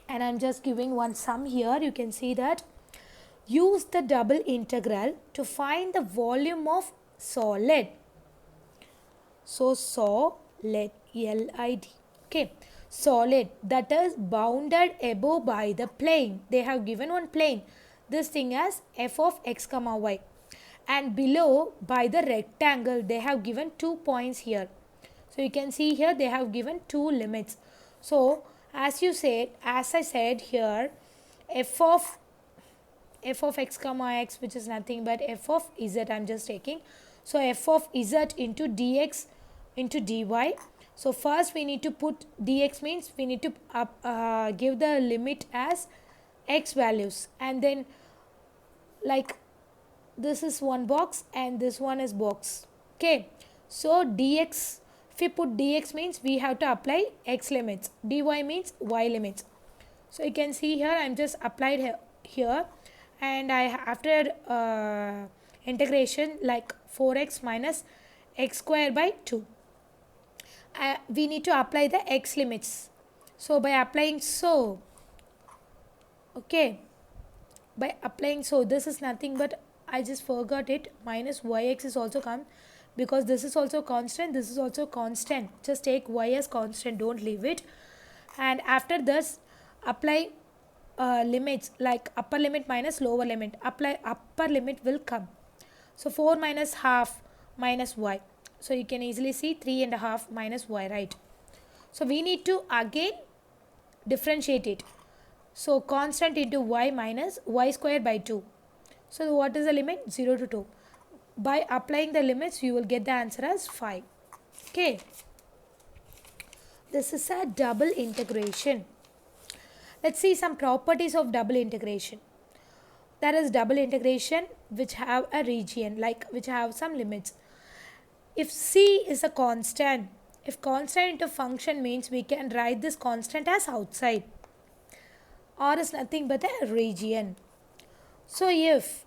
and I'm just giving one sum here. You can see that use the double integral to find the volume of solid. So solid, LID. Okay, solid, that is bounded above by the plane. They have given one plane, this thing as f of x comma y, and below by the rectangle. They have given 2 points here. So you can see here they have given 2 limits. So as I said here, f of x comma x, which is nothing but f of z, I'm just taking. So f of z into dx into dy. So first we need to put dx, means we need to give the limit as x values, and then like this is one box and this one is box. Okay, so dx, if we put dx, means we have to apply x limits, dy means y limits. So you can see here I'm just applied here, and after integration, like 4x minus x square by 2, we need to apply the x limits. So by applying so, okay, by applying so, this is nothing but, I just forgot it, minus yx is also come, because this is also constant, this is also constant. Just take y as constant, don't leave it. And after this, apply limits, like upper limit minus lower limit. Apply upper limit will come. So 4 minus half minus y. So you can easily see 3.5 minus y, right? So we need to again differentiate it. So constant into y minus y square by 2. So what is the limit? 0 to 2. By applying the limits, you will get the answer as 5. Okay. This is a double integration. Let's see some properties of double integration. There is double integration which have a region, like which have some limits. If c is a constant, if constant into function, means we can write this constant as outside. R is nothing but a region. So if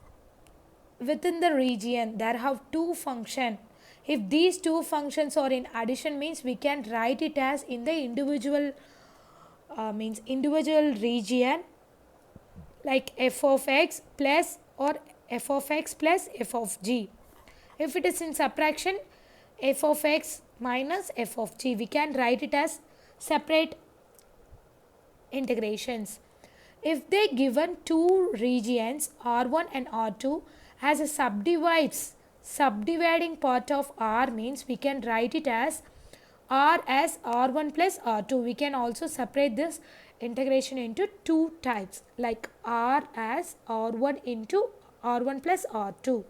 within the region there have 2 functions, if these 2 functions are in addition, means we can write it as in the individual region, like f of x plus or f of x plus f of g. If it is in subtraction, f of x minus f of g, we can write it as separate integrations. If they given 2 regions R1 and R2 as a subdividing part of R, means we can write it as R as R1 plus R2. We can also separate this integration into 2 types, like R as R1 into R1 plus R2.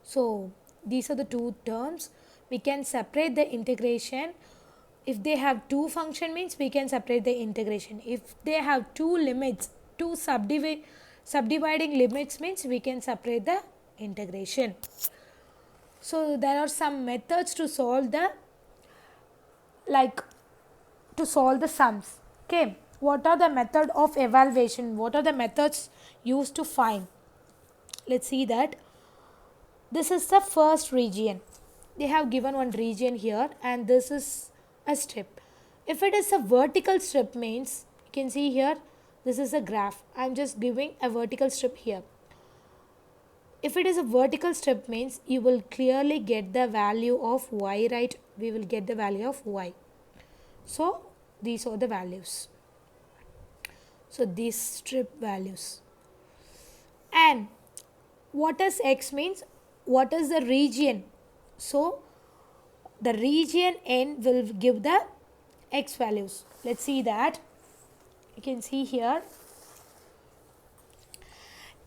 So these are the 2 terms. We can separate the integration. If they have 2 function, means we can separate the integration. If they have 2 limits, 2 subdividing limits, means we can separate the integration. So there are some methods to solve the sums. Okay, what are the method of evaluation? What are the methods used to find? Let's see that. This is the first region. They have given one region here, and this is a strip. If it is a vertical strip, means you can see here, this is a graph. I am just giving a vertical strip here. If it is a vertical strip, means you will clearly get the value of y, right? We will get the value of y. So these are the values. So these strip values. And what is x means? What is the region? So the region n will give the x values. Let's see that. You can see here.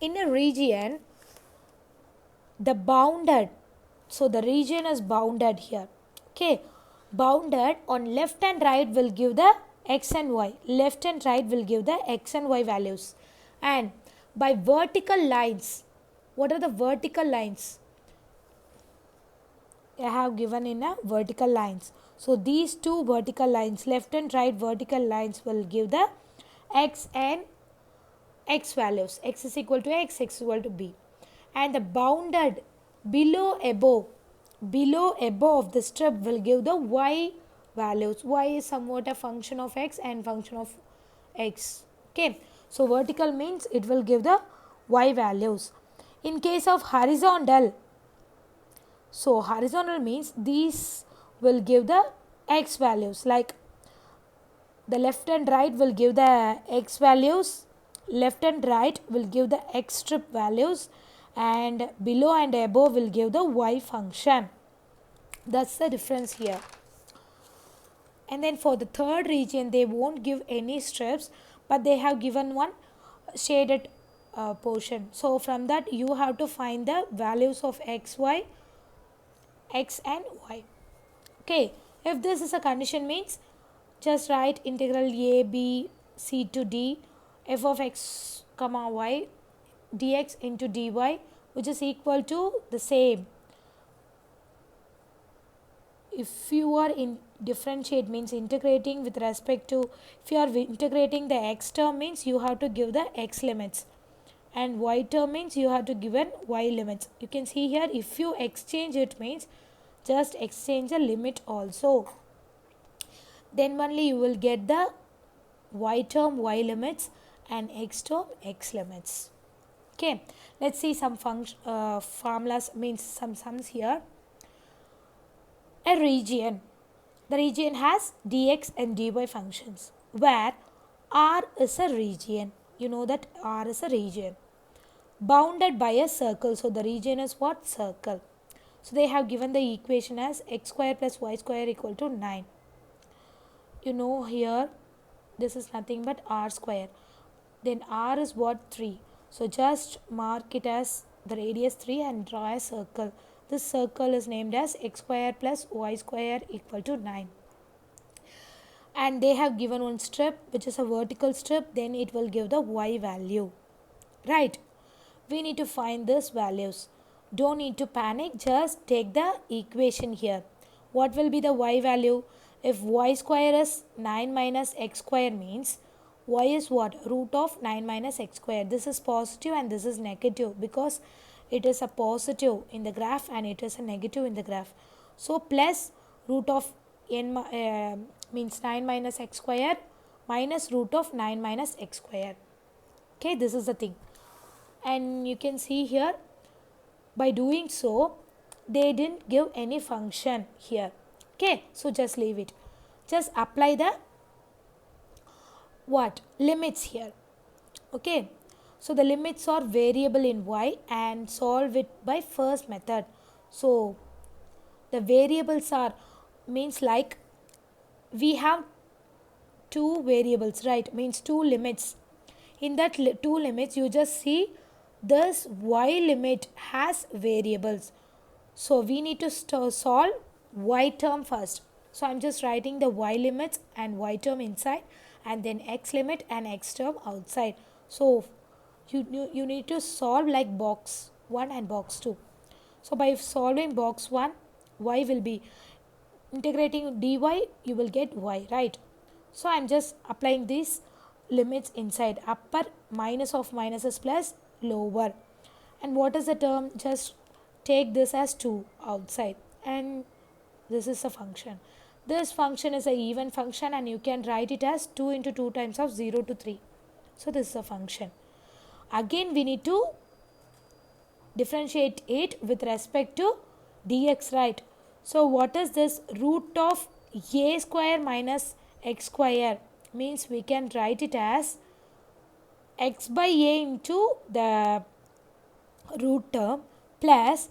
In a region, the bounded, so the region is bounded here. Okay, bounded on left and right will give the x and y. Left and right will give the x and y values. And by vertical lines, what are the vertical lines? I have given in a vertical lines. So these two vertical lines, left and right vertical lines, will give the x and x values. X is equal to x, x is equal to b. And the bounded below above of the strip will give the y values. Y is somewhat a function of x and function of x. Okay, so vertical means it will give the y values. In case of horizontal, so horizontal means these will give the x values, like the left and right will give the x values, left and right will give the x strip values, and below and above will give the y function. That's the difference here. And then for the third region, they won't give any strips, but they have given one shaded portion. So from that you have to find the values of x, y, x and y. Okay, if this is a condition means just write integral a b c to d f of x comma y dx into dy, which is equal to the same. If you are in differentiate means integrating with respect to, if you are integrating the x term means you have to give the x limits, and y term means you have to give an y limits. You can see here, if you exchange it means just exchange the limit also, then only you will get the y term y limits and x term x limits. Okay, let's see some formulas, means some sums here. A region, the region has dx and dy functions where R is a region. You know that R is a region bounded by a circle. So the region is what? Circle. So they have given the equation as x square plus y square equal to 9. You know here this is nothing but r square. Then r is what? 3. So just mark it as the radius 3 and draw a circle. This circle is named as x square plus y square equal to 9. And they have given one strip which is a vertical strip, then it will give the y value. Right? We need to find these values. Don't need to panic, just take the equation here. What will be the y value? If y square is 9 minus x square means y is what? Root of 9 minus x square. This is positive and this is negative because it is a positive in the graph and it is a negative in the graph. So plus root of n means 9 minus x square minus root of 9 minus x square. Okay, this is the thing. And you can see here, by doing so, they didn't give any function here. Okay, so just leave it. Just apply the what? Limits here. Okay, so the limits are variable in y and solve it by first method. So the variables are, means like we have two variables, right? Means two limits. In that two limits, you just see this y limit has variables. So we need to solve y term first. So I'm just writing the y limits and y term inside, and then x limit and x term outside. So you need to solve like box 1 and box 2. So by solving box 1, y will be integrating dy, you will get y, right? So I'm just applying these limits inside. Upper minus of minus is plus, lower. And what is the term? Just take this as 2 outside, and this is a function. This function is an even function and you can write it as 2 into 2 times of 0 to 3. So this is a function. Again we need to differentiate it with respect to dx, right? So what is this? Root of a square minus x square means we can write it as x by a into the root term plus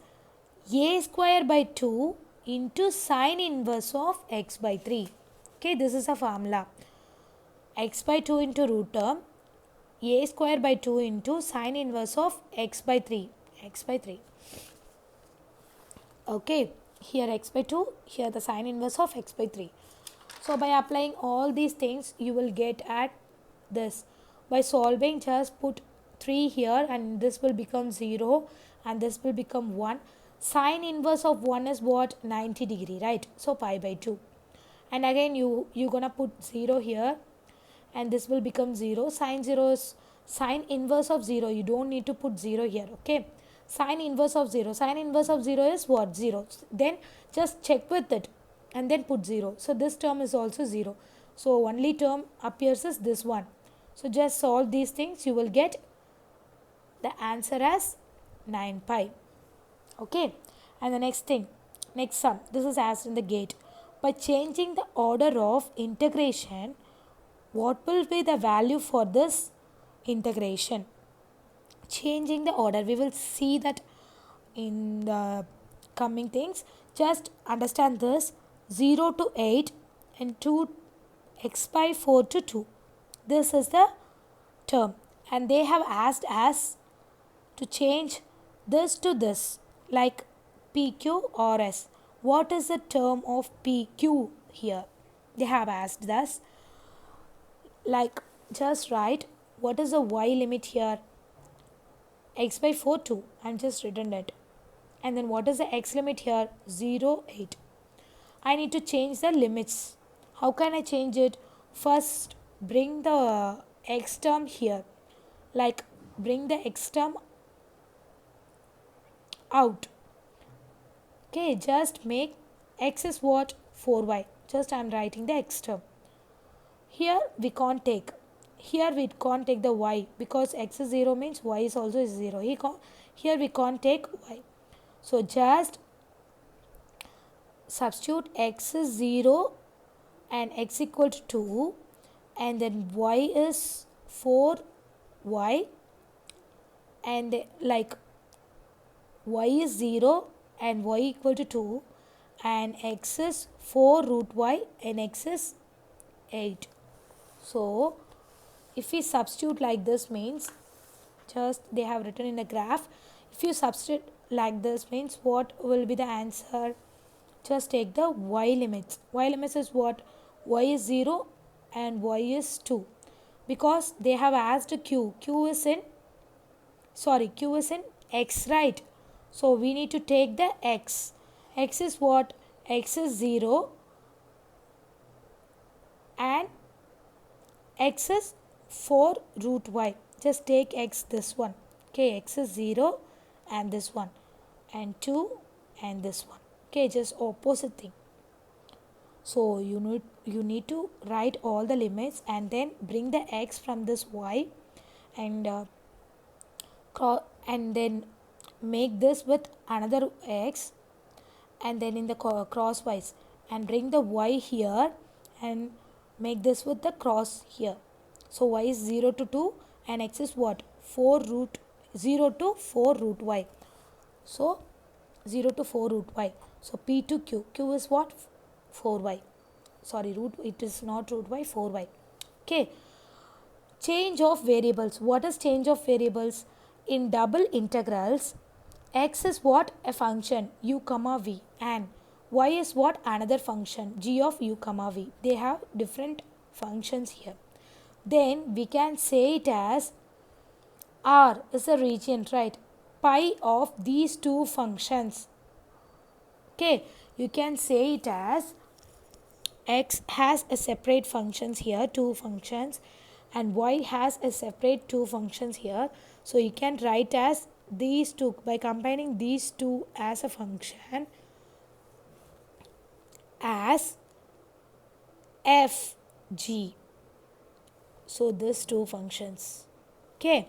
a square by 2 into sine inverse of x by 3. Okay, this is a formula. X by 2 into root term, a square by 2 into sine inverse of x by 3. Okay, here x by 2, here the sine inverse of x by 3. So by applying all these things, you will get at this. By solving, just put 3 here and this will become 0 and this will become 1. Sine inverse of 1 is what? 90 degree, right? So pi by 2. And again you're gonna put 0 here and this will become 0. Sine inverse of 0. You don't need to put 0 here, okay? Sine inverse of 0. Sine inverse of 0 is what? 0. Then just check with it and then put 0. So this term is also 0. So only term appears is this one. So just solve these things. You will get the answer as 9 pi. Okay. And the next sum. This is asked in the gate. By changing the order of integration, what will be the value for this integration? Changing the order, we will see that in the coming things. Just understand this: 0 to 8 and 2x by 4 to 2. This is the term, and they have asked us to change this to this, like PQ or S. What is the term of PQ here? They have asked us, like, just write what is the y limit here? X by 4 2. I'm just written it. And then what is the x limit here? 0 8. I need to change the limits. How can I change it? First, bring the x term here. Like, bring the x term out. Okay, just make x is what? 4y. Just I'm writing the x term. Here we can't take. Here we can't take the y because x is 0 means y is also 0. Here we can't take y. So just substitute x is 0 and x equal to 2 and then y is 4y and like y is 0 and y equal to 2 and x is 4 root y and x is 8. So if we substitute like this means, just they have written in a graph, if you substitute like this means what will be the answer? Just take the y limits. Y limits is what? Y is 0 and y is 2. Because they have asked q. Q is in x, right? So we need to take the x. X is what? X is 0 and x is 4 root y. Just take x this one. Okay, x is 0 and this one and 2 and this one. Okay, just opposite thing. So you need to write all the limits and then bring the x from this y and then make this with another x and then in the crosswise and bring the y here and make this with the cross here. So y is 0 to 2 and x is what? 0 to 4 root y. So 0 to 4 root y. So p to q. Q is what? 4y. Sorry, it is not root y, 4y. Okay. Change of variables. What is change of variables? In double integrals, x is what? A function u comma v and y is what? Another function g of u comma v. They have different functions here. Then we can say it as R is a region, right? Pi of these two functions. Okay, you can say it as x has a separate functions here, two functions, and y has a separate two functions here. So you can write as these two, by combining these two as a function as f g. So these two functions. Okay,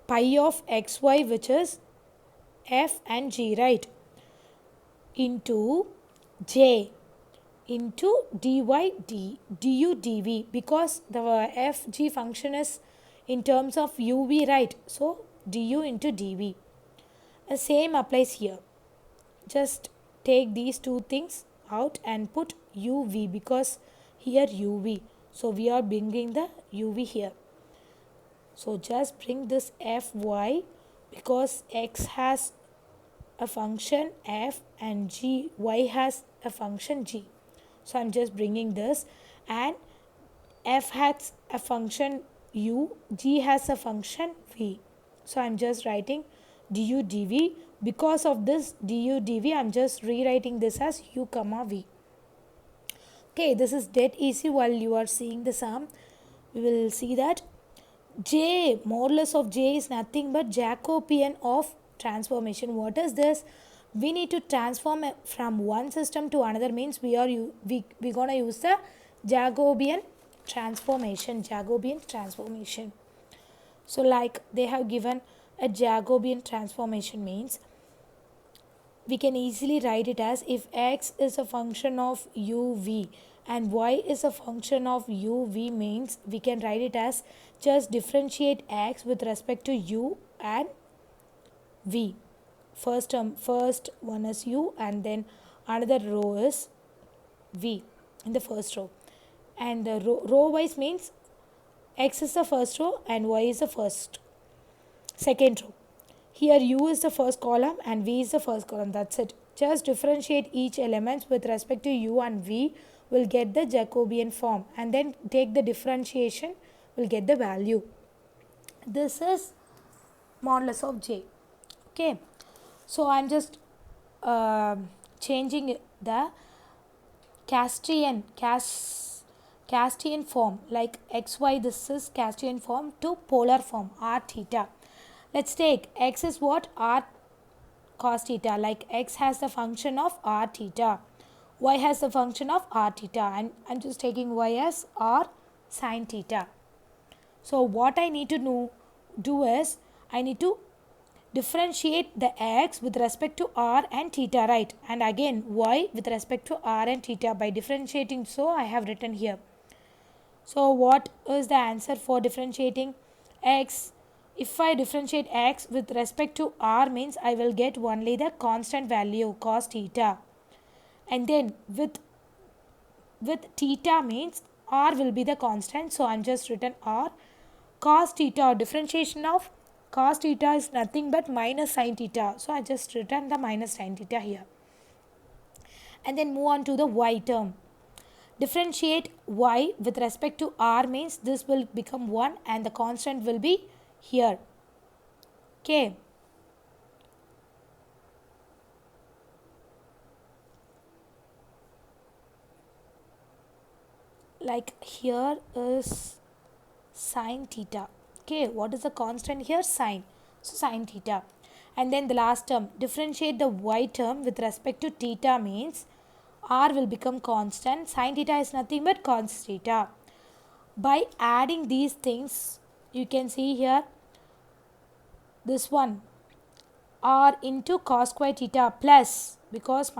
pi of xy, which is f and g, right, into j into dy du dv, because the fg function is in terms of uv, right? So du into dv. The same applies here. Just take these two things out and put uv because here uv. So we are bringing the uv here. So just bring this fy, because x has a function f and y has a function g. So I'm just bringing this, and f has a function u, g has a function v. So I'm just writing du dv. Because of this du dv, I'm just rewriting this as u comma v. Okay, this is dead easy. While you are seeing the sum, we will see that J, modulus of J is nothing but Jacobian of transformation. What is this? We need to transform from one system to another, means we gonna use the Jacobian transformation. Jacobian transformation. So like they have given a Jacobian transformation, means we can easily write it as, if x is a function of uv and y is a function of uv, means we can write it as, just differentiate x with respect to u and v. First one is u, and then another row is v in the first row, and the row wise means x is the first row and y is the second row. Here u is the first column and v is the first column. That's it. Just differentiate each element with respect to u and v, will get the Jacobian form, and then take the differentiation, will get the value. This is modulus of j. Okay. So I'm just changing the Cartesian form, like xy, this is Cartesian form, to polar form r theta. Let's take x is what? R cos theta, like x has the function of r theta, y has the function of r theta, and I'm just taking y as r sin theta. So what I need to do is, I need to differentiate the x with respect to r and theta, right? And again y with respect to r and theta by differentiating. So I have written here. So what is the answer for differentiating x? If I differentiate x with respect to r, means I will get only the constant value cos theta, and then with theta means r will be the constant. So I'm just written r cos theta. Differentiation of cos theta is nothing but minus sin theta. So I just written the minus sin theta here, and then move on to the y term. Differentiate y with respect to r, means this will become 1 and the constant will be here. Okay. Like here is sin theta. Okay, what is the constant here? Sin. So sin theta. And then the last term, differentiate the y term with respect to theta, means r will become constant. Sin theta is nothing but cos theta. By adding these things, you can see here this one, r into cos square theta plus, because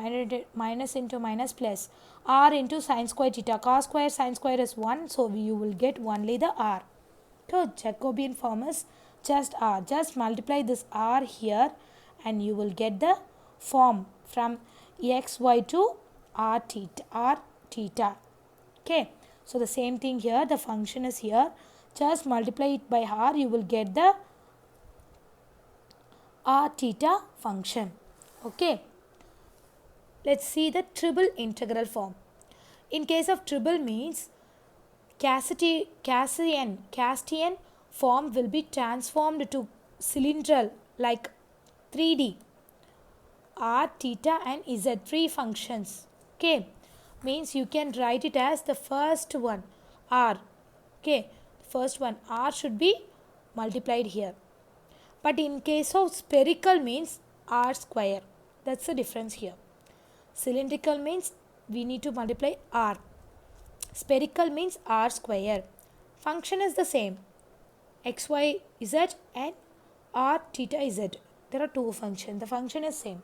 minus into minus plus, r into sin square theta. Cos square sin square is 1, so you will get only the r. So Jacobian form is just r. Just multiply this r here and you will get the form from xy to r theta. Okay. So the same thing here, the function is here. Just multiply it by r, you will get the r theta function. Okay. Let's see the triple integral form. In case of triple, means Cartesian form will be transformed to cylindrical, like 3D, r, theta and z, three functions. Okay, means you can write it as the first one r. Okay, first one r should be multiplied here. But in case of spherical, means r square. That's the difference here. Cylindrical means we need to multiply r. Spherical means r square. Function is the same, x, y, z and r, theta, z. There are two functions. The function is same.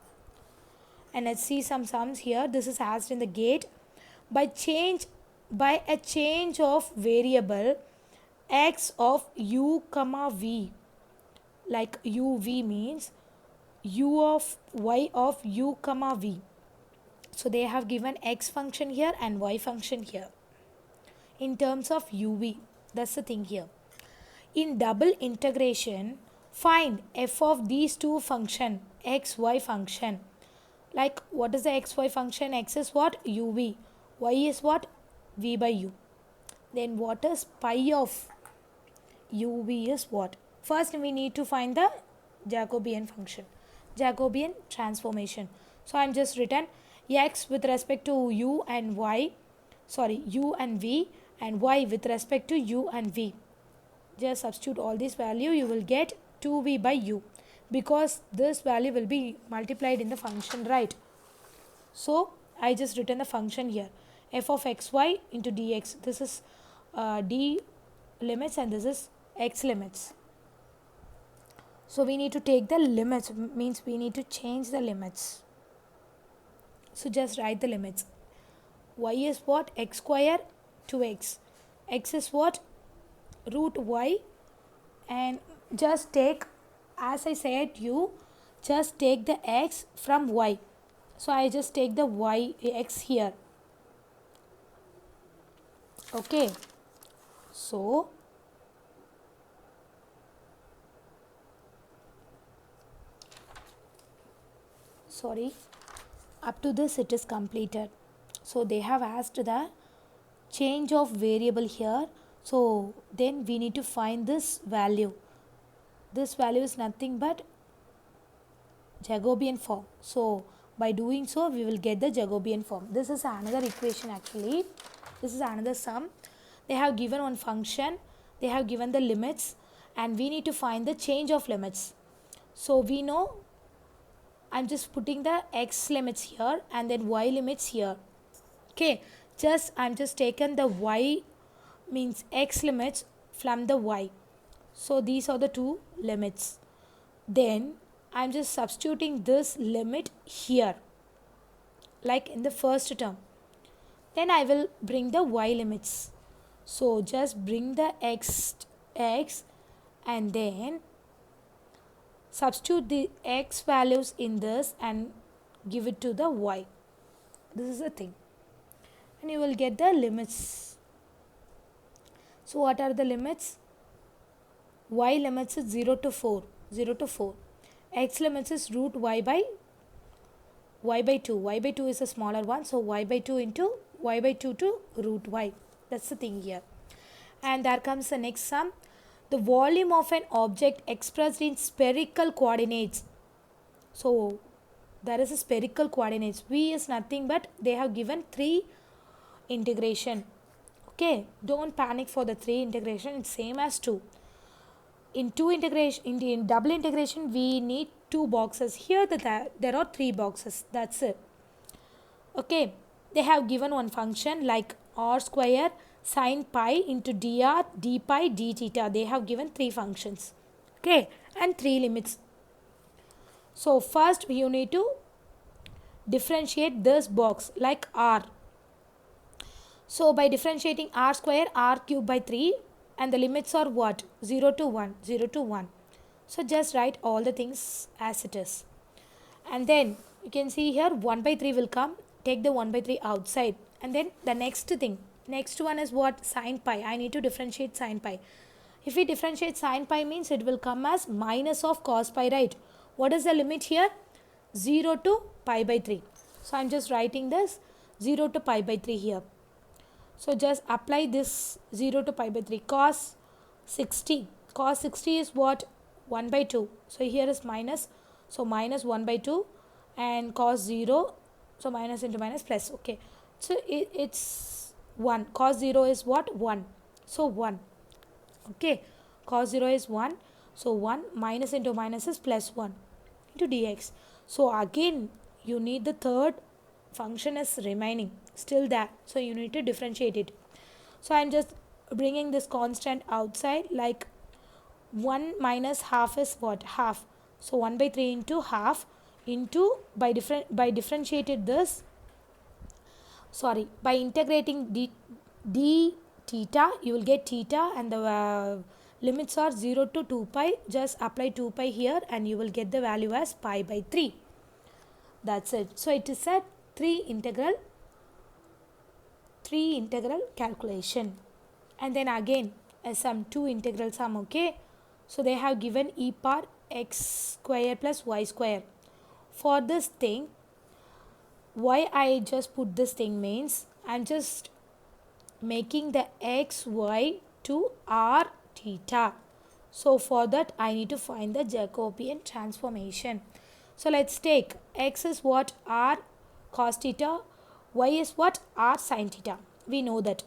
And let's see some sums here. This is asked in the gate. By a change of variable x of u comma v, like uv means u of y of u comma v. So they have given x function here and y function here in terms of uv. That's the thing here. In double integration, find f of these two function, x, y function. Like what is the xy function? X is what? uv. Y is what? v by u. Then what is pi of uv is what? First we need to find the Jacobian function, Jacobian transformation. So I am just written x with respect to u and y, u and v, and y with respect to u and v. Just substitute all this value, you will get 2v by u, because this value will be multiplied in the function, right? So I just written the function here, f of xy into dx. This is d limits and this is x limits. So we need to take the limits, means we need to change the limits. So just write the limits. Y is what? X square 2x. X is what? Root y. And just take, as I said you, just take the x from y. So I just take the y, x here. Okay. So up to this it is completed. So they have asked the change of variable here. So then we need to find this value. This value is nothing but Jacobian form. So by doing so we will get the Jacobian form. This is another equation actually. This is another sum. They have given one function. They have given the limits and we need to find the change of limits. So we know I'm just putting the x limits here and then y limits here. Okay, I'm just taken the y, means x limits from the y. So these are the two limits. Then I'm just substituting this limit here, like in the first term. Then I will bring the y limits. So just bring the x and then substitute the x values in this and give it to the y. This is the thing. And you will get the limits. So what are the limits? Y limits is 0 to 4. X limits is root y by 2. Y by 2 is a smaller one. So y by 2 into y by 2 to root y. That's the thing here. And there comes the next sum. The volume of an object expressed in spherical coordinates. So there is a spherical coordinates. V is nothing but they have given 3 integration. Okay, don't panic for the 3 integration. It's same as 2. In double integration we need 2 boxes. Here there are 3 boxes. That's it. Okay, they have given one function like r square sin pi into dr d pi d theta. They have given 3 functions. Okay, and 3 limits. So first you need to differentiate this box like r. So by differentiating r square, r cube by 3, and the limits are what? 0 to 1, 0 to 1. So just write all the things as it is. And then you can see here 1 by 3 will come. Take the 1 by 3 outside. And then the next one is what? Sin pi. I need to differentiate sin pi. If we differentiate sin pi means it will come as minus of cos pi, right? What is the limit here? 0 to pi by 3. So I am just writing this 0 to pi by 3 here. So just apply this 0 to pi by 3. Cos 60. Cos 60 is what? 1 by 2. So here is minus. So minus 1 by 2. And cos 0. So minus into minus plus. Okay. So it's 1. Cos 0 is what? 1. So 1. Okay. Cos 0 is 1. So 1 minus into minus is plus 1 into dx. So again you need the third function is remaining still there. So you need to differentiate it. So I am just bringing this constant outside, like 1 minus half is what? Half. So 1 by 3 into half into by differentiated this. By integrating d theta, you will get theta, and the limits are 0 to 2 pi. Just apply 2 pi here and you will get the value as pi by 3. That's it. So it is a 3 integral calculation. And then again some two integral sum, okay? So they have given e power x square plus y square. For this thing, why I just put this thing means I'm just making the x y to r theta. So for that I need to find the Jacobian transformation. So let's take x is what, r cos theta, y is what, r sin theta. We know that.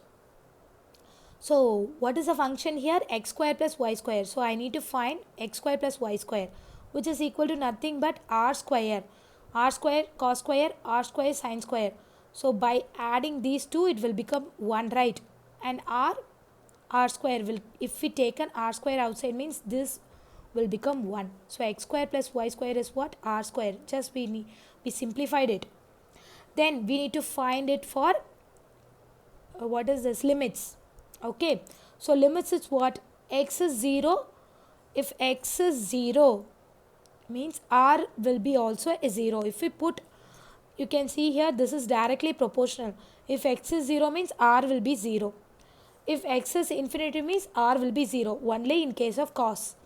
So what is the function here? X square plus y square. So I need to find x square plus y square, which is equal to nothing but r square. R square cos square, r square sin square. So by adding these two, it will become 1, right? And r square will, if we take an r square outside, means this will become 1. So x square plus y square is what? R square. Just we simplified it. Then we need to find it for what is this? Limits. Okay. So limits is what? X is 0. If x is 0, means r will be also a 0. If we put, you can see here, this is directly proportional. If x is 0 means r will be 0. If x is infinity means r will be 0, only in case of cos.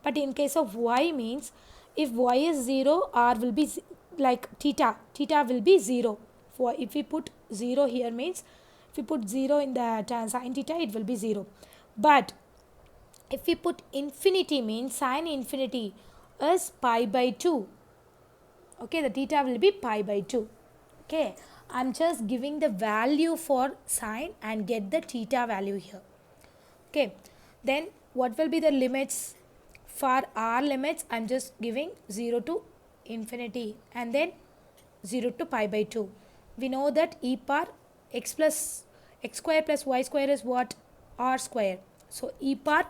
But in case of y means, if y is 0, r will be like theta will be 0. For if we put 0 here means, if we put 0 in the sin theta, it will be 0. But if we put infinity means sin infinity is pi by 2. Okay, the theta will be pi by 2. Okay, I'm just giving the value for sine and get the theta value here. Okay, then what will be the limits? For r limits, I'm just giving 0 to infinity and then 0 to pi by 2. We know that e power x square plus y square is what? R square. So e power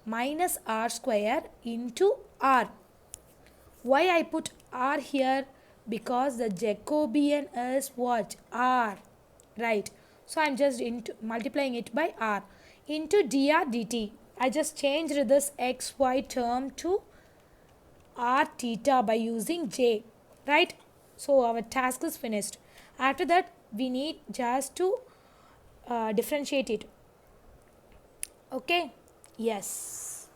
minus r square into r. Why I put r here? Because the Jacobian is what? R, right? So I'm just multiplying it by r into dr dt. I just changed this xy term to r theta by using j, right? So our task is finished. After that, we need just to differentiate it. Okay, yes,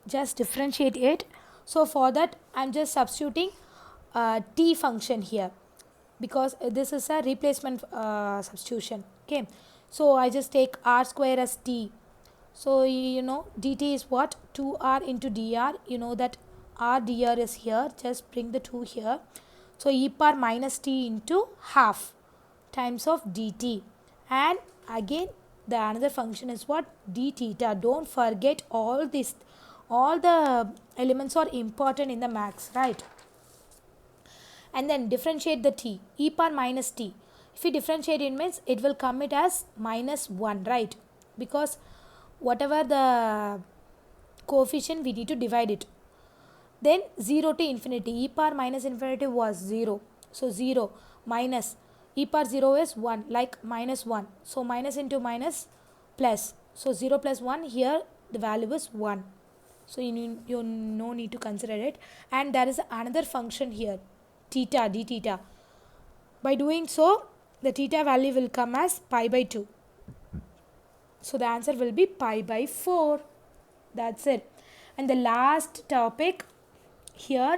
just differentiate it. So for that, I'm just substituting t function here, because this is a replacement substitution. Okay, so I just take r square as t. So you know dt is what? 2r into dr. You know that r dr is here. Just bring the 2 here. So e power minus t into half times of dt. And again the another function is what? d theta. Don't forget all this. All the elements are important in the maths, right? And then differentiate the t. E power minus t. If we differentiate it means it will come it as minus 1, right? Because whatever the coefficient, we need to divide it. Then 0 to infinity. E power minus infinity was 0. So 0 minus e power 0 is 1, like minus 1. So minus into minus plus. So 0 plus 1, here the value is 1. So you no need to consider it. And there is another function here, theta, d theta. By doing so, the theta value will come as pi by 2. So the answer will be pi by 4. That's it. And the last topic here,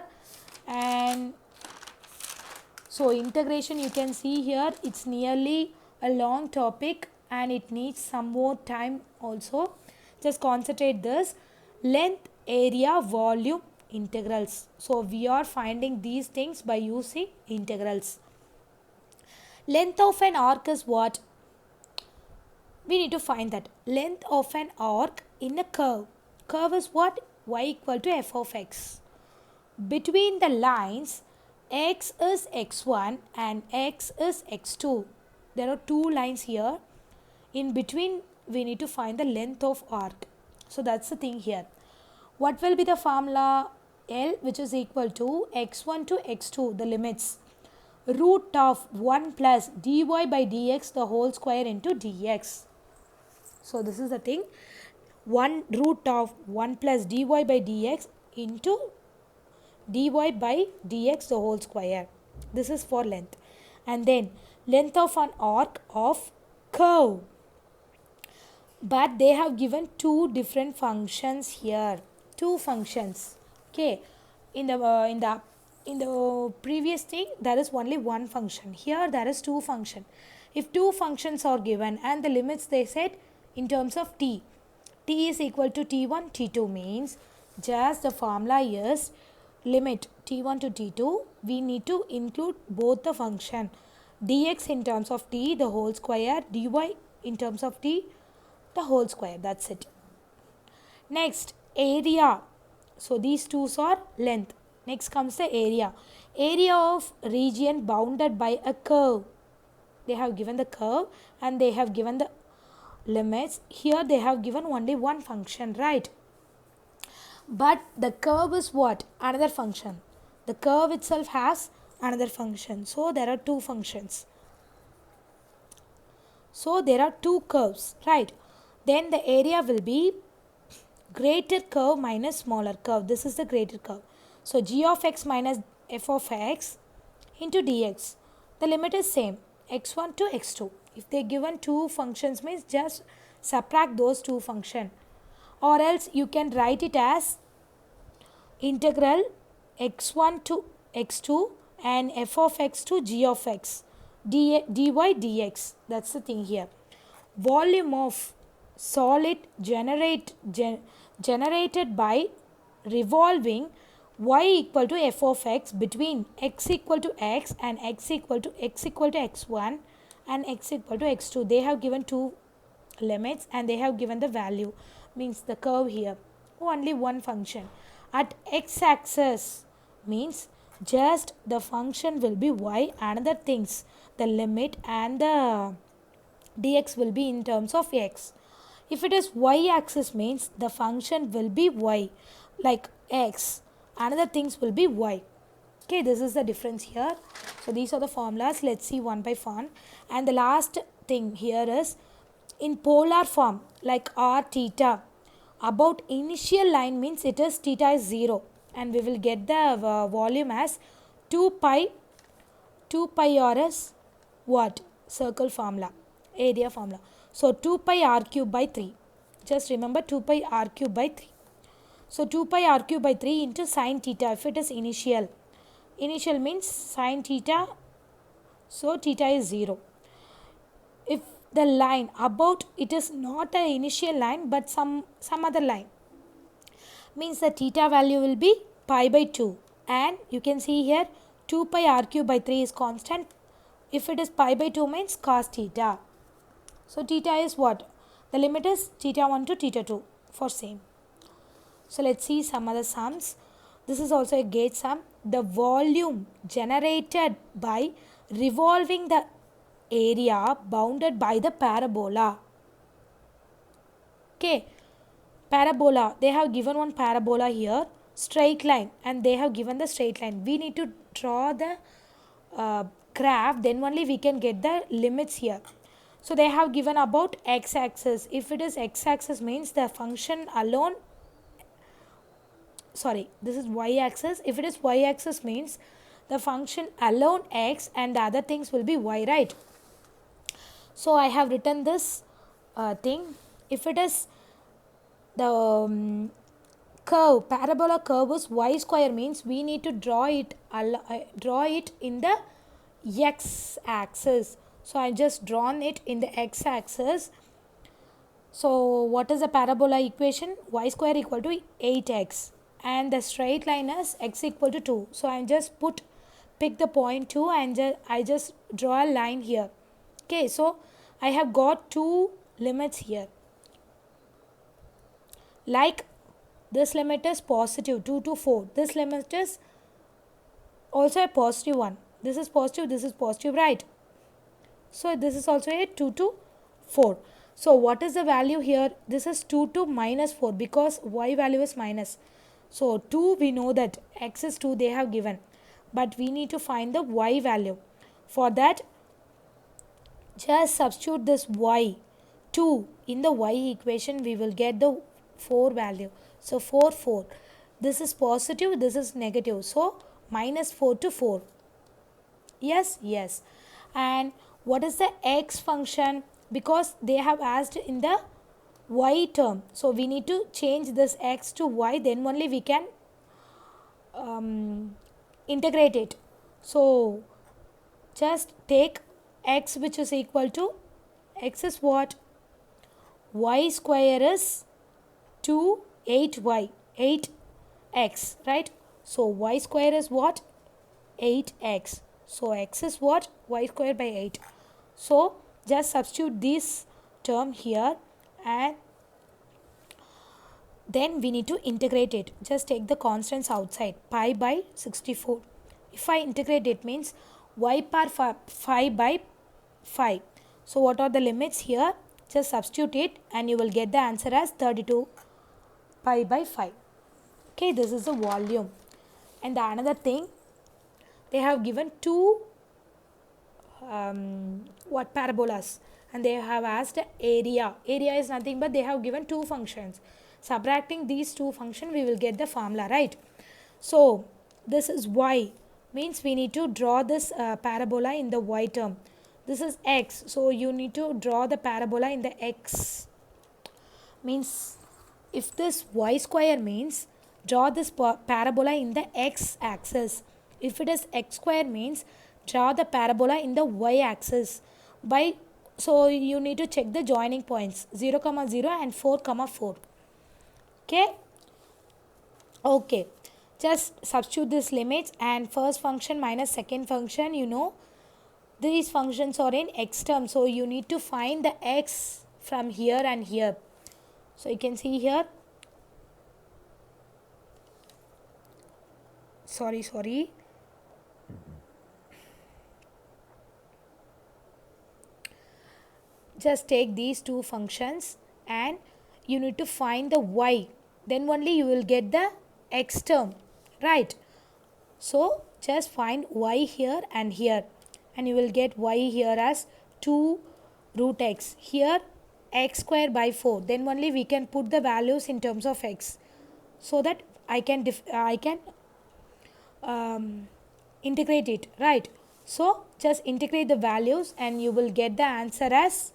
and so integration, you can see here, it's nearly a long topic and it needs some more time also. Just concentrate this. Length, area, volume, integrals. So we are finding these things by using integrals. Length of an arc is what? We need to find that. Length of an arc in a curve. Curve is what? Y equal to f of x. Between the lines, x is x1 and x is x2. There are two lines here. In between, we need to find the length of arc. So that's the thing here. What will be the formula? L, which is equal to x1 to x2, the limits. Root of 1 plus dy by dx the whole square into dx. So this is the thing. 1 root of 1 plus dy by dx into dy by dx the whole square. This is for length. And then length of an arc of curve. but they have given two different functions here, two functions. Okay, in the previous thing there is only one function, here there is two function. If two functions are given and the limits they said in terms of t is equal to t1 t2 means just the formula is limit t1 to t2 we need to include both the function dx in terms of t the whole square, dy in terms of t the whole square, that's it. Next, area. So these two are length. Next comes the area. Area of region bounded by a curve. They have given the curve and they have given the limits. Here they have given only one function, right? But the curve is what? Another function. The curve itself has another function. So there are two functions. So there are two curves, right? Then the area will be greater curve minus smaller curve. This is the greater curve. So g of x minus f of x into dx. The limit is same, x1 to x2. If they given two functions means just subtract those two functions. Or else you can write it as integral x1 to x2 and f of x to g of x dy dx. That's the thing here. Volume of solid generated by revolving y equal to f of x between x equal to x and x equal to x1 and x equal to x2. They have given two limits and they have given the value, means the curve here. Only one function. At x axis means just the function will be y, another things the limit and the dx will be in terms of x. If it is y axis means the function will be y like x, another things will be y. Okay, this is the difference here. So these are the formulas. Let's see one by one. And the last thing here is in polar form like r theta. About initial line means it is theta is 0 and we will get the volume as 2 pi r is what? Circle formula, area formula. So 2 pi r cube by 3. Just remember 2 pi r cube by 3. So 2 pi r cube by 3 into sine theta if it is initial. Initial means sine theta, so theta is 0. If the line about it is not an initial line but some other line means the theta value will be pi by 2 and you can see here 2 pi r cube by 3 is constant. If it is pi by 2 means cos theta. So theta is what? The limit is theta 1 to theta 2 for same. So let's see some other sums. This is also a gauge sum. The volume generated by revolving the area bounded by the parabola. Okay, parabola. They have given one parabola here, straight line, and they have given the straight line. We need to draw the graph, then only we can get the limits here. So they have given about x-axis. If it is x-axis means the function alone, sorry, this is y-axis. If it is y-axis means the function alone x and the other things will be y, right? So I have written this thing. If it is the curve, parabola curve is y square means we need to draw it in the x-axis. So I just drawn it in the x-axis. So what is the parabola equation? Y square equal to 8x and the straight line is x equal to 2. So I just pick the point 2 and I just draw a line here. Okay, so I have got two limits here. Like this limit is positive 2 to 4. This limit is also a positive one. This is positive, right? So this is also a 2 to 4. So what is the value here? This is 2 to minus 4 because y value is minus. So 2 we know that x is 2 they have given. But we need to find the y value. For that just substitute this y 2 in the y equation, we will get the 4 value. So 4, 4. This is positive, this is negative. So minus 4 to 4. Yes, yes. And what is the x function? Because they have asked in the y term. So we need to change this x to y, then only we can integrate it. So just take x, which is equal to, x is what? Y square is 2, 8y, 8x, right? So y square is what? 8x. So x is what? Y square by 8. So just substitute this term here, and then we need to integrate it. Just take the constants outside. Pi by 64. If I integrate it, means y power 5 by 5. So what are the limits here? Just substitute it and you will get the answer as 32 pi by 5. Okay, this is the volume. And the another thing, they have given two parabolas, and they have asked area. Area is nothing but they have given two functions. Subtracting these two functions, we will get the formula, right? So this is y, means we need to draw this parabola in the y term. This is x, so you need to draw the parabola in the x. Means if this y square, means draw this parabola in the x axis. If it is x square, means draw the parabola in the y axis. So you need to check the joining points 0, 0 and 4, 4. Okay, just substitute these limits, and first function minus second function, you know these functions are in x term, so you need to find the x from here and here. So you can see here, sorry, just take these two functions and you need to find the y, then only you will get the x term, right? So just find y here and here, and you will get y here as 2 root x, here x square by 4, then only we can put the values in terms of x, so that I can integrate it, right? So just integrate the values and you will get the answer as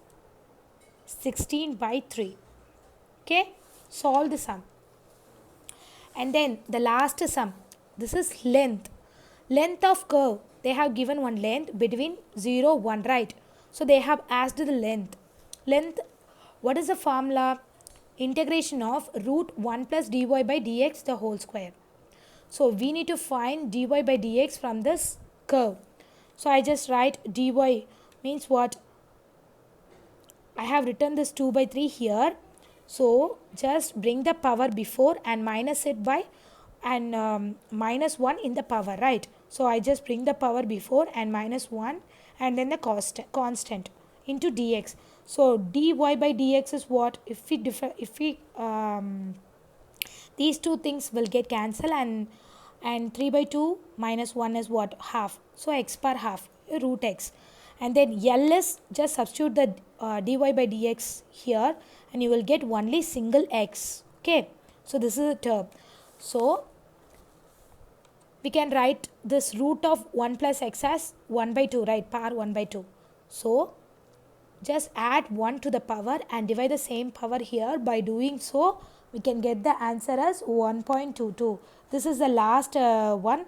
16 by 3. Okay, solve the sum. And then the last sum, this is length of curve. They have given one length between 0, 1, right? So they have asked the length. What is the formula? Integration of root 1 plus dy by dx the whole square. So we need to find dy by dx from this curve. So I just write dy means what? I have written this 2 by 3 here. So just bring the power before and minus it by minus 1 in the power, right? So I just bring the power before and minus 1 and then the constant into dx. So dy by dx is what? If we these two things will get cancelled, and 3 by 2 minus 1 is what? Half. So x power half, root x. And then L is, just substitute the dy by dx here and you will get only single x. Okay, so this is a term. So we can write this root of 1 plus x as 1 by 2, right? Power 1 by 2. So just add 1 to the power and divide the same power here. By doing so, we can get the answer as 1.22. This is the last one.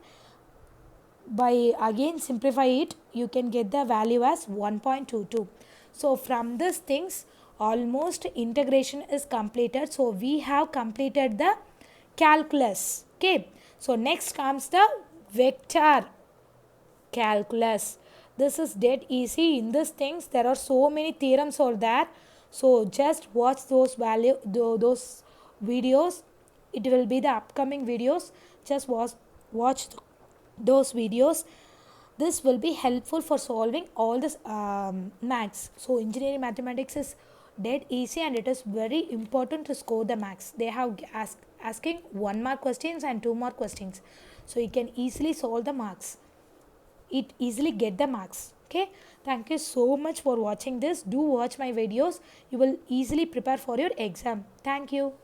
By again simplify it, you can get the value as 1.22. So from these things, almost integration is completed. So we have completed the calculus. Okay, so next comes the vector calculus. This is dead easy. In these things there are so many theorems are there, so just watch those those videos. It will be the upcoming videos. Just watch those videos. This will be helpful for solving all this maths. So engineering mathematics is dead easy and it is very important to score the maths. They have asking 1 mark questions and 2 mark questions, so you can easily solve the marks. It easily get the marks. Okay, thank you so much for watching this. Do watch my videos. You will easily prepare for your exam. Thank you.